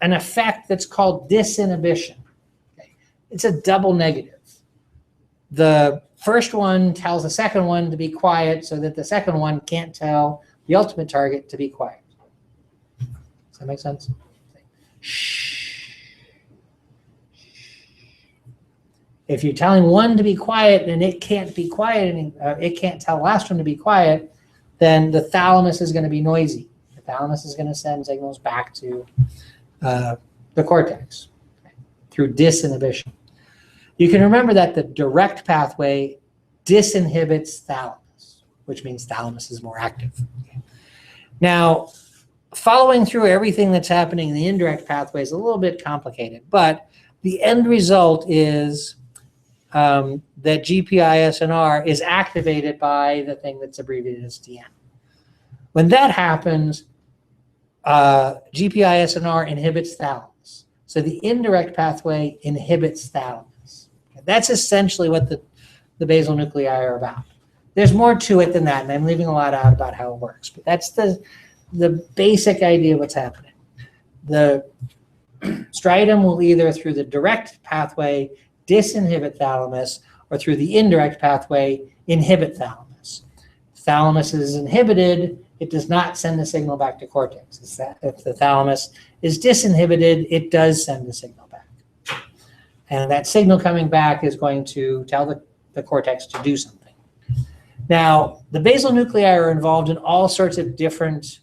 Speaker 1: an effect that's called disinhibition. Okay. It's a double negative. The first one tells the second one to be quiet so that the second one can't tell the ultimate target to be quiet. Does that make sense? Shh. If you're telling one to be quiet and it can't be quiet, and it can't tell the last one to be quiet, then the thalamus is going to be noisy. The thalamus is going to send signals back to the cortex through disinhibition. You can remember that the direct pathway disinhibits thalamus, which means thalamus is more active. Now, following through everything that's happening in the indirect pathway is a little bit complicated, but the end result is that GPI-SNR is activated by the thing that's abbreviated as TN. When that happens, GPI-SNR inhibits thalamus. So the indirect pathway inhibits thalamus. That's essentially what the basal nuclei are about. There's more to it than that, and I'm leaving a lot out about how it works, but that's the basic idea of what's happening. The striatum will either through the direct pathway disinhibit thalamus, or through the indirect pathway inhibit thalamus. If thalamus is inhibited, it does not send the signal back to cortex. If the thalamus is disinhibited, it does send the signal back. And that signal coming back is going to tell the cortex to do something. Now, the basal nuclei are involved in all sorts of different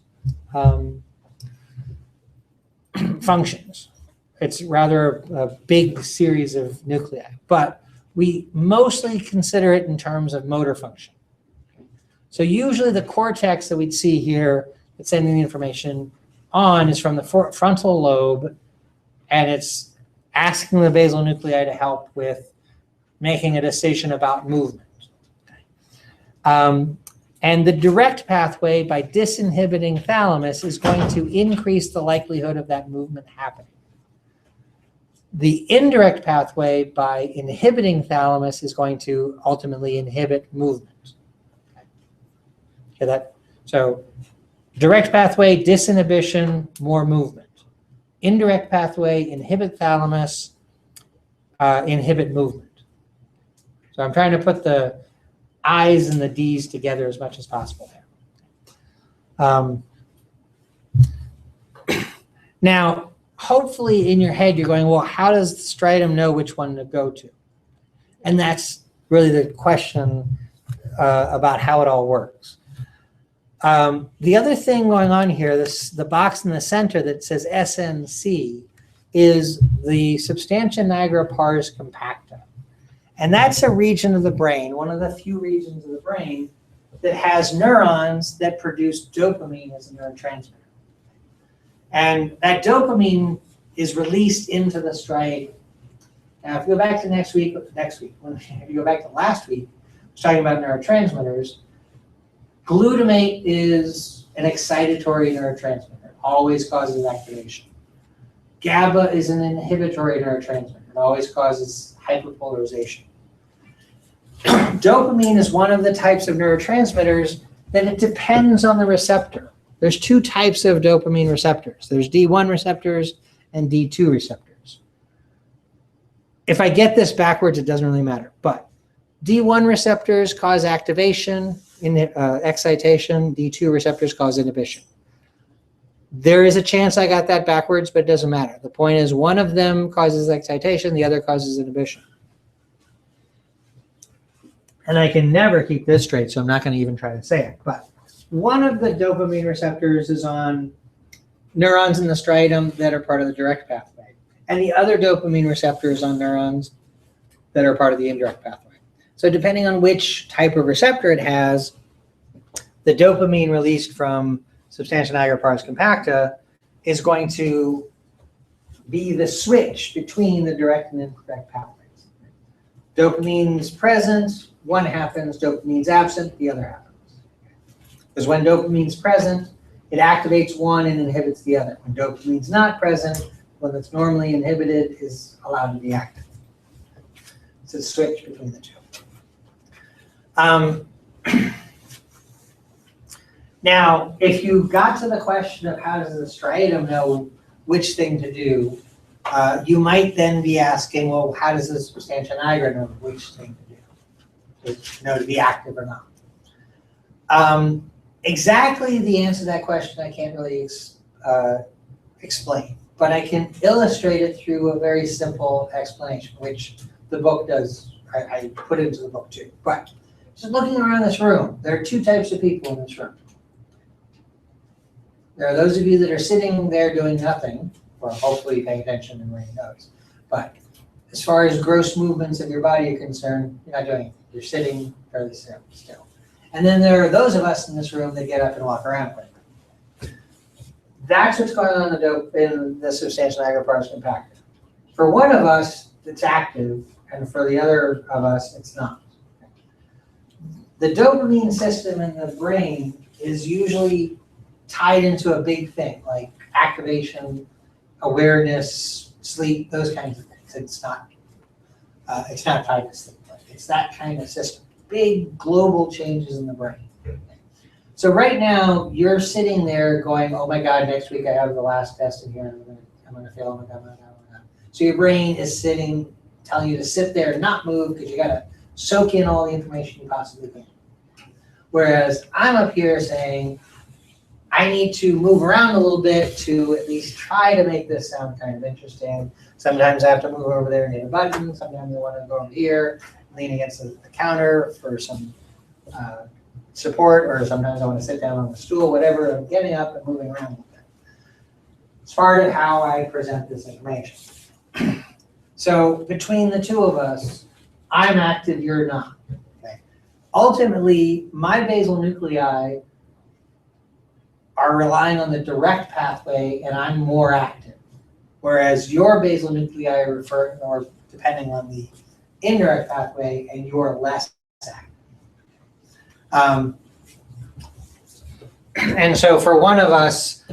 Speaker 1: functions. It's rather a big series of nuclei, but we mostly consider it in terms of motor function. So usually the cortex that we'd see here that's sending the information on is from the frontal lobe, and it's asking the basal nuclei to help with making a decision about movement. And the direct pathway, by disinhibiting thalamus, is going to increase the likelihood of that movement happening. The indirect pathway, by inhibiting thalamus, is going to ultimately inhibit movement. Okay, so direct pathway, disinhibition, more movement. indirect pathway, inhibit thalamus, inhibit movement. So I'm trying to put the I's and the D's together as much as possible there. Now, hopefully in your head, you're going, well, how does the striatum know which one to go to? And that's really the question about how it all works. The other thing going on here, the box in the center that says SNC, is the substantia nigra pars compacta. And that's a region of the brain, one of the few regions of the brain that has neurons that produce dopamine as a neurotransmitter. And that dopamine is released into the striatum. Now, if you go back to if you go back to last week, I was talking about neurotransmitters. Glutamate is an excitatory neurotransmitter. It always causes activation. GABA is an inhibitory neurotransmitter. It always causes hyperpolarization. Dopamine is one of the types of neurotransmitters that it depends on the receptor. There's two types of dopamine receptors. There's D1 receptors and D2 receptors. If I get this backwards, it doesn't really matter. But D1 receptors cause activation, excitation. D2 receptors cause inhibition. There is a chance I got that backwards, but it doesn't matter. The point is one of them causes excitation, the other causes inhibition. And I can never keep this straight, so I'm not going to even try to say it. But one of the dopamine receptors is on neurons in the striatum that are part of the direct pathway. And the other dopamine receptor is on neurons that are part of the indirect pathway. So depending on which type of receptor it has, the dopamine released from substantia nigra pars compacta is going to be the switch between the direct and indirect pathways. Dopamine's present, one happens. Dopamine's absent, the other happens. Because when dopamine's present, it activates one and inhibits the other. When dopamine's not present, one that's normally inhibited is allowed to be active. It's a switch between the two. Now, if you got to the question of how does the striatum know which thing to do, you might then be asking, well, how does the substantia nigra know which thing to do? To be active or not. Exactly the answer to that question I can't really explain, but I can illustrate it through a very simple explanation, which the book does. I put into the book too. But just looking around this room, there are two types of people in this room. There are those of you that are sitting there doing nothing, or hopefully paying attention and wearing notes. But as far as gross movements of your body are concerned, you're not doing anything. You're sitting fairly still. And then there are those of us in this room that get up and walk around quickly. That's what's going on in the substantia nigra pars compacta. For one of us, it's active, and for the other of us, it's not. The dopamine system in the brain is usually tied into a big thing, like activation, awareness, sleep, those kinds of things. It's not tied to sleep. It's that kind of system. Big global changes in the brain. So right now, you're sitting there going, oh my God, next week I have the last test in here, and I'm going to fail, oh my God, oh my God, oh my God. So your brain is sitting, telling you to sit there and not move because you got to soak in all the information you possibly can. Whereas I'm up here saying, I need to move around a little bit to at least try to make this sound kind of interesting. Sometimes I have to move over there and hit a button. Sometimes I want to go over here, lean against the counter for some support, or sometimes I want to sit down on the stool, whatever. I'm getting up and moving around a little bit. It's part of how I present this information. So between the two of us, I'm active, you're not. Okay. Ultimately, my basal nuclei are relying on the direct pathway, and I'm more active. Whereas your basal nuclei are depending on the indirect pathway, and you're less active. And so for one of us,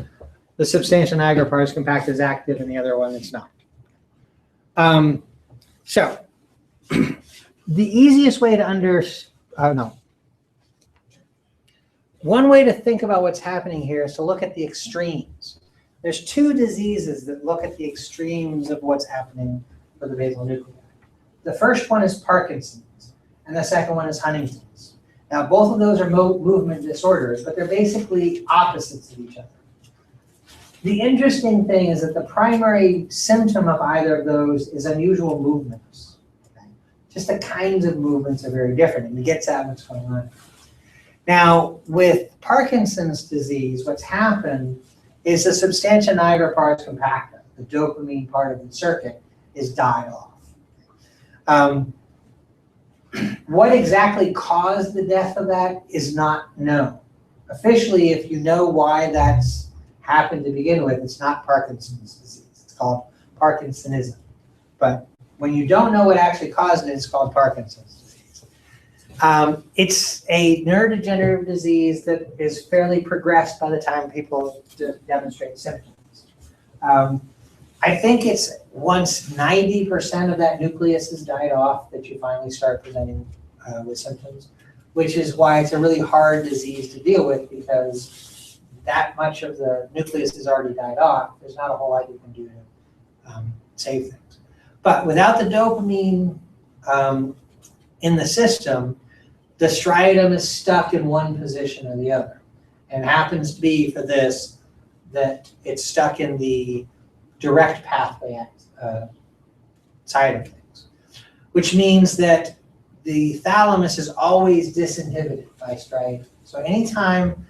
Speaker 1: the substantia nigra pars compacta is active, and the other one it's not. So the easiest way to one way to think about what's happening here is to look at the extremes. there's two diseases that look at the extremes of what's happening for the basal nuclei. The first one is Parkinson's, and the second one is Huntington's. Now, both of those are movement disorders, but they're basically opposites of each other. The interesting thing is that the primary symptom of either of those is unusual movements. Okay? Just the kinds of movements are very different, and it gets at what's going on. Now, with Parkinson's disease, what's happened is the substantia nigra pars compacta, the dopamine part of the circuit, is died off. What exactly caused the death of that is not known. Officially, if you know why that's happened to begin with, it's not Parkinson's disease. It's called Parkinsonism. But when you don't know what actually caused it, it's called Parkinson's disease. It's a neurodegenerative disease that is fairly progressed by the time people demonstrate symptoms. I think it's once 90% of that nucleus has died off that you finally start presenting with symptoms, which is why it's a really hard disease to deal with, because that much of the nucleus has already died off. There's not a whole lot you can do to save things. But without the dopamine in the system, the striatum is stuck in one position or the other. And it happens to be for this that it's stuck in the direct pathway side of things, which means that the thalamus is always disinhibited by striatum. So anytime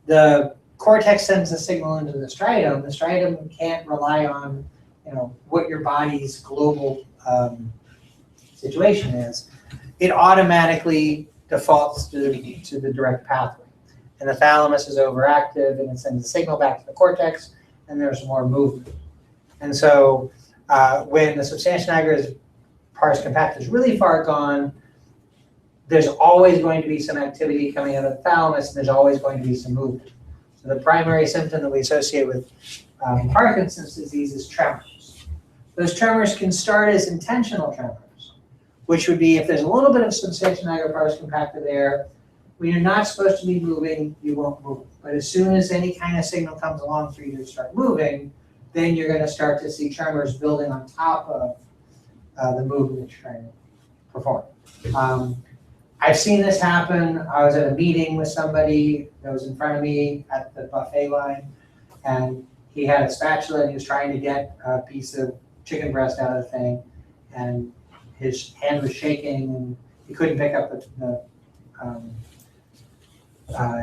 Speaker 1: the cortex sends a signal into the striatum can't rely on, what your body's global situation is. It automatically defaults to the direct pathway. And the thalamus is overactive, and it sends a signal back to the cortex, and there's more movement. And so when the substantia nigra pars compacta is really far gone, there's always going to be some activity coming out of the thalamus, and there's always going to be some movement. So the primary symptom that we associate with Parkinson's disease is tremors. Those tremors can start as intentional tremors, which would be if there's a little bit of substantia nigra pars compacta there, when you're not supposed to be moving, you won't move. But as soon as any kind of signal comes along for you to start moving, then you're going to start to see tremors building on top of the movement that you're trying to perform. I've seen this happen. I was at a meeting with somebody that was in front of me at the buffet line, and he had a spatula and he was trying to get a piece of chicken breast out of the thing, and his hand was shaking and he couldn't pick up the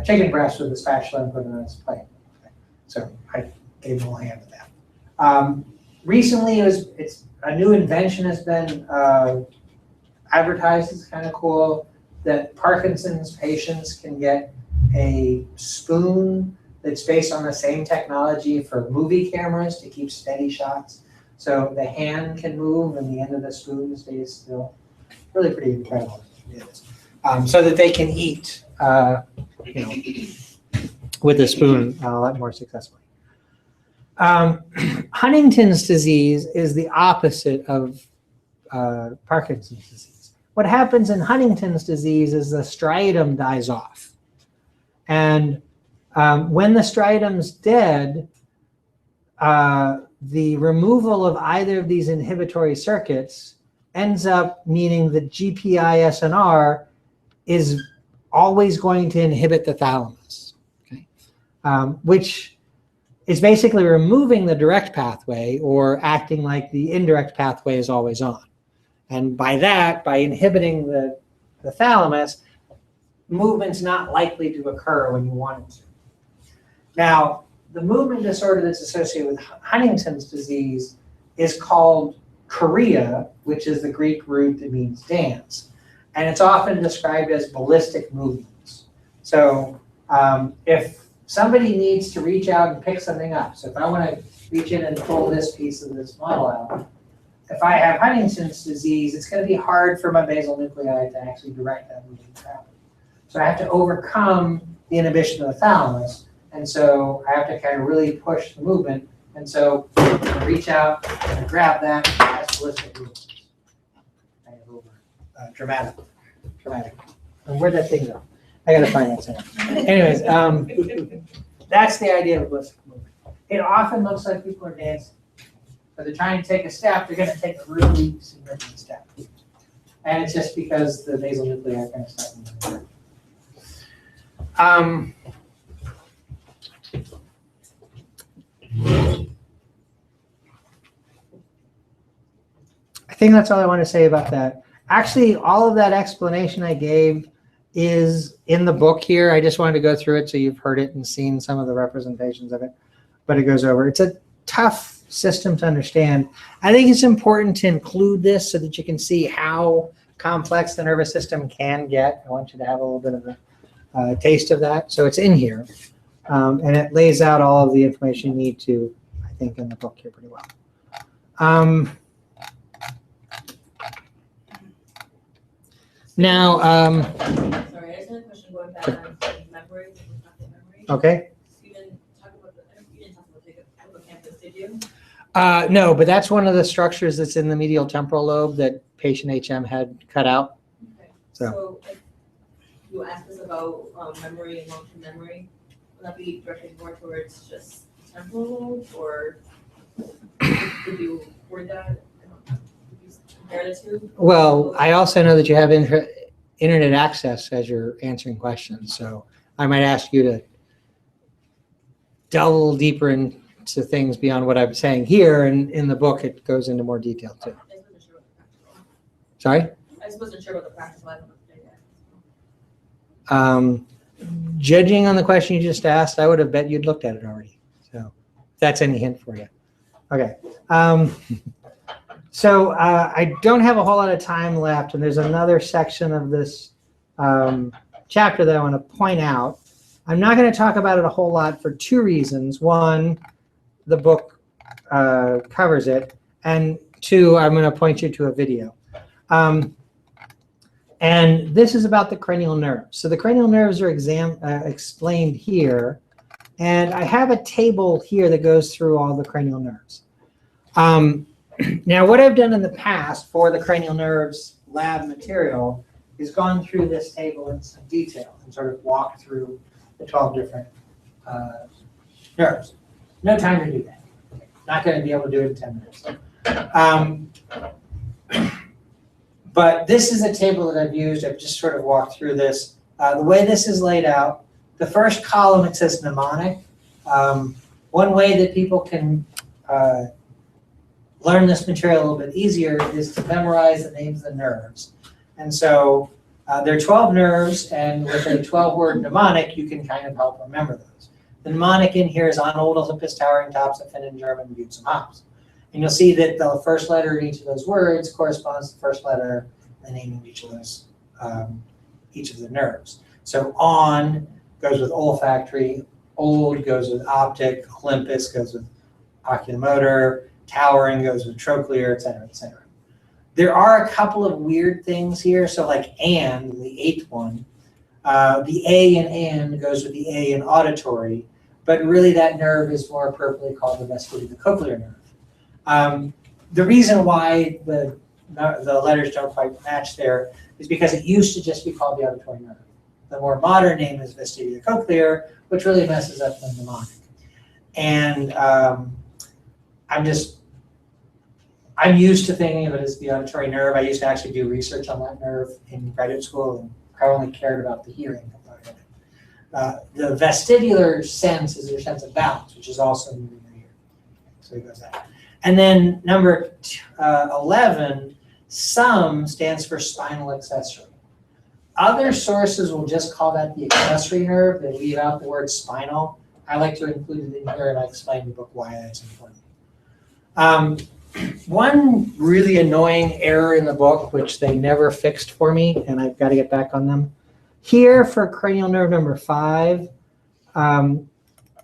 Speaker 1: chicken breast with the spatula and put it on his plate. So I gave him a hand with that. Recently, it's a new invention has been advertised. It's kind of cool that Parkinson's patients can get a spoon that's based on the same technology for movie cameras to keep steady shots. So the hand can move and the end of the spoon stays still. Really pretty incredible. It is. So that they can eat with a spoon a lot more successfully. Huntington's disease is the opposite of Parkinson's disease. What happens in Huntington's disease is the striatum dies off. And when the striatum's dead, the removal of either of these inhibitory circuits ends up meaning that GPI-SNR is always going to inhibit the thalamus, okay? Which is basically removing the direct pathway or acting like the indirect pathway is always on. And by that, by inhibiting the thalamus, movement's not likely to occur when you want it to. Now, the movement disorder that's associated with Huntington's disease is called chorea, which is the Greek root that means dance. And it's often described as ballistic movements. So if somebody needs to reach out and pick something up, so if I want to reach in and pull this piece of this model out, if I have Huntington's disease, it's going to be hard for my basal nuclei to actually direct that movement properly. So I have to overcome the inhibition of the thalamus. And so I have to kind of really push the movement. And so I reach out and grab that. That's ballistic movements. Kind of over dramatic. And where'd that thing go? I got to find that somewhere. Anyways, that's the idea of ballistic movement. it often looks like people are dancing. But they're trying to take a step, they're going to take a really significant step. And it's just because the basal nuclei are kind of stuck. I think that's all I want to say about that. Actually, all of that explanation I gave is in the book here. I just wanted to go through it so you've heard it and seen some of the representations of it. But it goes over. It's a tough system to understand. I think it's important to include this so that you can see how complex the nervous system can get. I want you to have a little bit of a taste of that. So it's in here. And it lays out all of the information you need to, I think, in the book here pretty well. Now,
Speaker 2: Sorry, I just had a question going back on memory.
Speaker 1: okay.
Speaker 2: You didn't talk about the hippocampus, did you?
Speaker 1: No, but that's one of the structures that's in the medial temporal lobe that patient HM had cut out.
Speaker 2: Okay.
Speaker 1: So.
Speaker 2: So if you asked us about memory and long-term memory, would that be directed more towards just temporal lobe, or would you word that? Would you compare the two?
Speaker 1: Well, I also know that you have internet access as you're answering questions, so I might ask you to delve a little deeper into things beyond what I'm saying here, and in the book it goes into more detail too.
Speaker 2: I just wasn't sure about the practical.
Speaker 1: Sorry?
Speaker 2: I just wasn't sure about the practical. I don't know the data.
Speaker 1: Judging on the question you just asked, I would have bet you'd looked at it already. So if that's any hint for you. Okay. So I don't have a whole lot of time left, and there's another section of this chapter that I want to point out. I'm not going to talk about it a whole lot for two reasons. One, the book covers it, and two, I'm going to point you to a video. And this is about the cranial nerves. So the cranial nerves are explained here, and I have a table here that goes through all the cranial nerves. Now, what I've done in the past for the cranial nerves lab material is gone through this table in some detail and sort of walked through the 12 different nerves. No time to do that. Not going to be able to do it in 10 minutes. But this is a table that I've used. I've just sort of walked through this. The way this is laid out, the first column, it says mnemonic. One way that people can learn this material a little bit easier is to memorize the names of the nerves. And so there are 12 nerves, and with a 12-word mnemonic, you can kind of help remember those. The mnemonic in here is on oldopus, towering tops, a fin in German, butts and hops. And you'll see that the first letter in each of those words corresponds to the first letter in the name of each of those, each of the nerves. So on goes with olfactory, old goes with optic, Olympus goes with oculomotor, towering goes with trochlear, et cetera, et cetera. There are a couple of weird things here. So like and, the 8th one, the A in and goes with the A in auditory, but really that nerve is more appropriately called the vestibulocochlear nerve. The reason why the letters don't quite match there is because it used to just be called the auditory nerve. The more modern name is vestibulocochlear, which really messes up the mnemonic. And I'm used to thinking of it as the auditory nerve. I used to actually do research on that nerve in graduate school, and I only cared about the hearing component of it. The vestibular sense is your sense of balance, which is also in your ear. So it goes that. And then number 11, SUM stands for spinal accessory. Other sources will just call that the accessory nerve. They leave out the word spinal. I like to include it in here, and I explain in the book why that's important. One really annoying error in the book, which they never fixed for me, and I've got to get back on them. Here for cranial nerve number 5,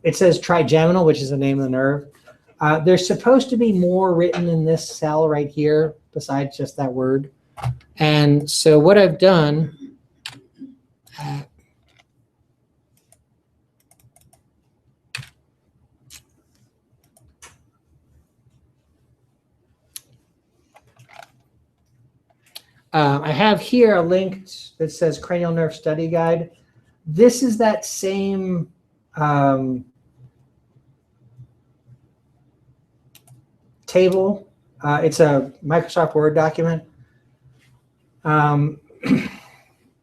Speaker 1: it says trigeminal, which is the name of the nerve. There's supposed to be more written in this cell right here besides just that word. And so what I've done, I have here a link that says Cranial Nerve Study Guide. This is that same table. It's a Microsoft Word document,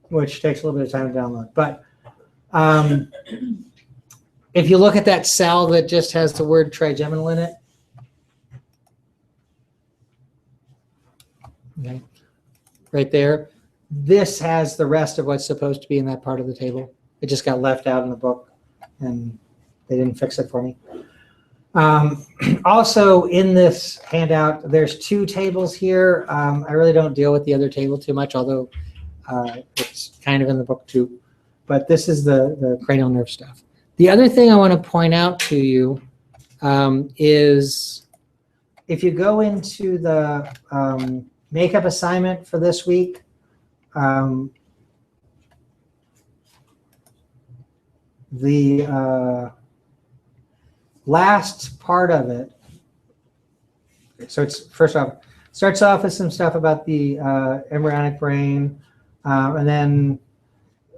Speaker 1: which takes a little bit of time to download. But if you look at that cell that just has the word trigeminal in it, okay, right there, this has the rest of what's supposed to be in that part of the table. It just got left out in the book, and they didn't fix it for me. Also, in this handout, there's two tables here. I really don't deal with the other table too much, although it's kind of in the book too. But this is the cranial nerve stuff. The other thing I want to point out to you is if you go into the makeup assignment for this week, the last part of it, so it's first off, starts off with some stuff about the embryonic brain, and then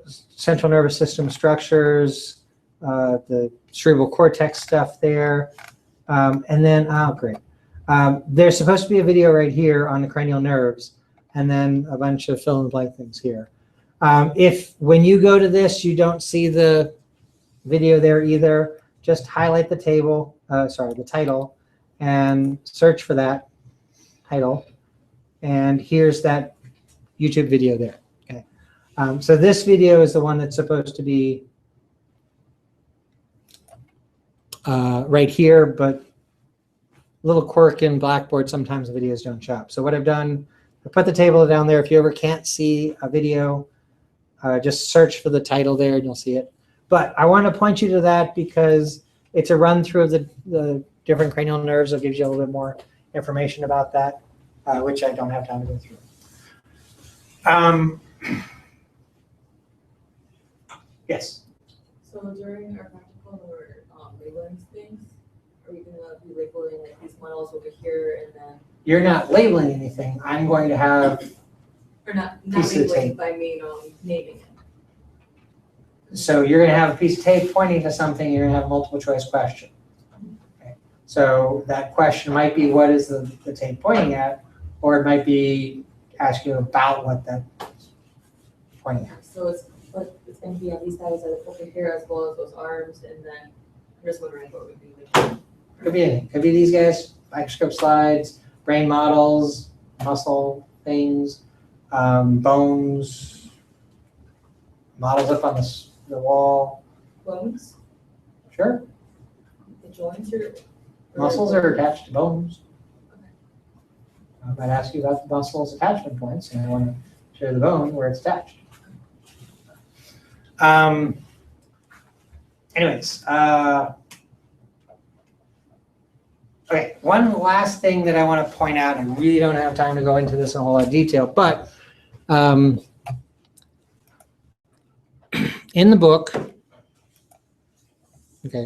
Speaker 1: central nervous system structures, the cerebral cortex stuff there, and then, oh great, there's supposed to be a video right here on the cranial nerves, and then a bunch of fill in the blank things here. If when you go to this you don't see the video there either, just highlight the table, the title, and search for that title, and here's that YouTube video there. Okay, so this video is the one that's supposed to be right here, but a little quirk in Blackboard, sometimes the videos don't show up. So what I've done, I put the table down there. If you ever can't see a video, just search for the title there and you'll see it. But I want to point you to that because it's a run through of the different cranial nerves. It gives you a little bit more information about that, which I don't have time to go through. Yes?
Speaker 2: So during our practical, we're labeling things. Are we going to be labeling like these models over here and then?
Speaker 1: You're not labeling anything. I'm going to have.
Speaker 2: Or not
Speaker 1: piece of
Speaker 2: labeling,
Speaker 1: tape.
Speaker 2: but I mean naming it.
Speaker 1: So you're going to have a piece of tape pointing to something. You're going to have a multiple choice question. Okay. So that question might be, what is the tape pointing at? Or it might be asking you about what that's pointing at.
Speaker 2: So it's going to be on these guys over here as well as those arms, and then I'm just wondering what would be like.
Speaker 1: Could be anything. Could be these guys, microscope slides, brain models, muscle things, bones, models up on the wall.
Speaker 2: Bones?
Speaker 1: Sure.
Speaker 2: The joints or
Speaker 1: Muscles are attached to bones.
Speaker 2: Okay.
Speaker 1: I might ask you about the muscles attachment points, and I want to show the bone where it's attached. Anyways, okay, one last thing that I want to point out, and I really don't have time to go into this in a whole lot of detail, but in the book, okay,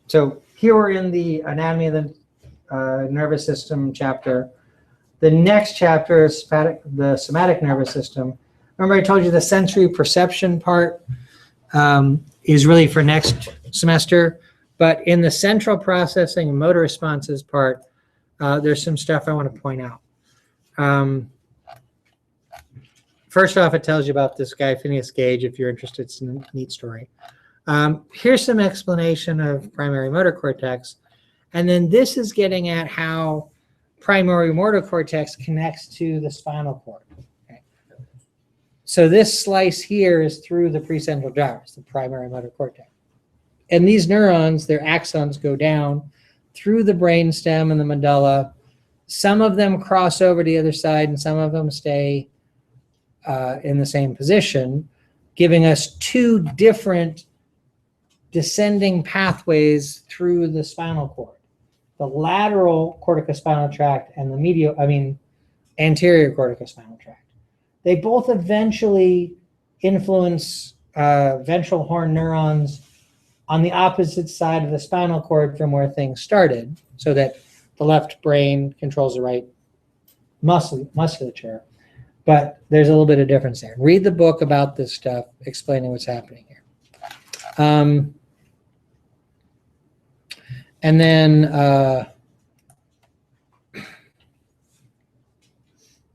Speaker 1: so here we're in the anatomy of the nervous system chapter. The next chapter is the somatic nervous system. Remember I told you the sensory perception part is really for next semester, but in the central processing and motor responses part, there's some stuff I want to point out. First off, it tells you about this guy, Phineas Gage, if you're interested. It's a neat story. Here's some explanation of primary motor cortex. And then this is getting at how primary motor cortex connects to the spinal cord. Okay. So this slice here is through the precentral gyrus, the primary motor cortex. And these neurons, their axons, go down through the brainstem and the medulla. Some of them cross over to the other side, and some of them stay in the same position, giving us two different descending pathways through the spinal cord. The lateral corticospinal tract and the anterior corticospinal tract. They both eventually influence ventral horn neurons on the opposite side of the spinal cord from where things started, so that the left brain controls the right musculature. But there's a little bit of difference there. Read the book about this stuff, explaining what's happening here. And then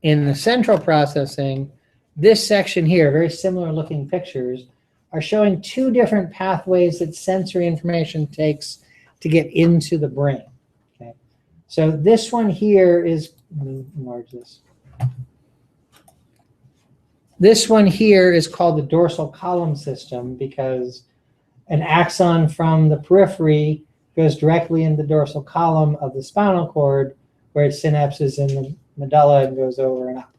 Speaker 1: in the central processing, this section here, very similar looking pictures, are showing two different pathways that sensory information takes to get into the brain. Okay, so this one here is, let me enlarge this. This one here is called the dorsal column system because an axon from the periphery goes directly in the dorsal column of the spinal cord where it synapses in the medulla and goes over and up.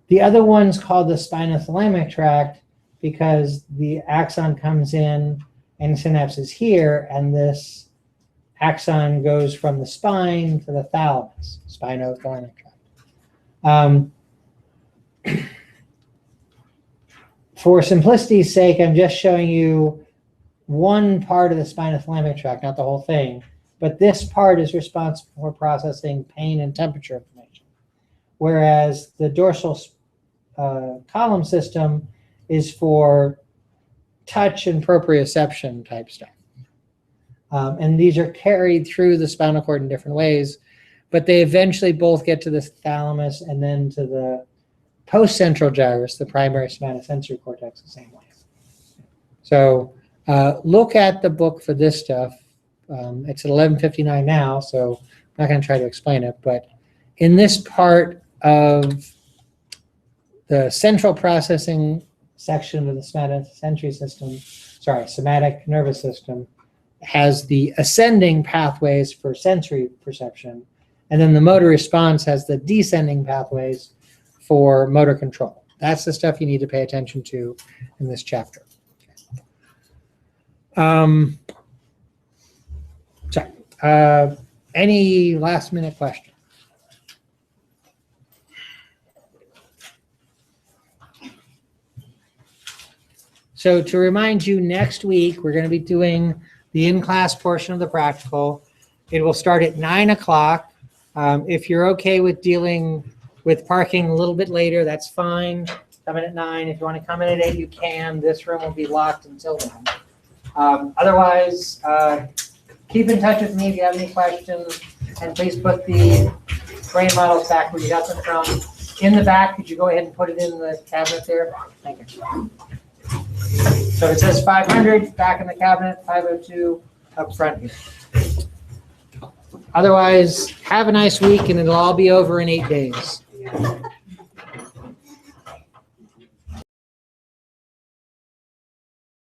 Speaker 1: The other one's called the spinothalamic tract because the axon comes in and synapses here, and this axon goes from the spine to the thalamus, spinothalamic tract. For simplicity's sake, I'm just showing you one part of the spinothalamic tract, not the whole thing, but this part is responsible for processing pain and temperature information, whereas the dorsal column system is for touch and proprioception type stuff. And these are carried through the spinal cord in different ways, but they eventually both get to the thalamus and then to the post-central gyrus, the primary somatosensory cortex, the same way. So look at the book for this stuff. It's at 11:59 now, so I'm not going to try to explain it, but in this part of the central processing section of the somatosensory system, somatic nervous system, has the ascending pathways for sensory perception, and then the motor response has the descending pathways for motor control. That's the stuff you need to pay attention to in this chapter. Any last minute questions? So to remind you, next week we're going to be doing the in-class portion of the practical. It will start at 9 o'clock. If you're okay with dealing with parking a little bit later, that's fine. Come in at 9. If you want to come in at 8, you can. This room will be locked until then. Otherwise, keep in touch with me if you have any questions, and please put the brain models back where you got them from. In the back, could you go ahead and put it in the cabinet there? Thank you. So it says 500 back in the cabinet, 502 up front here. Otherwise, have a nice week, and it'll all be over in 8 days.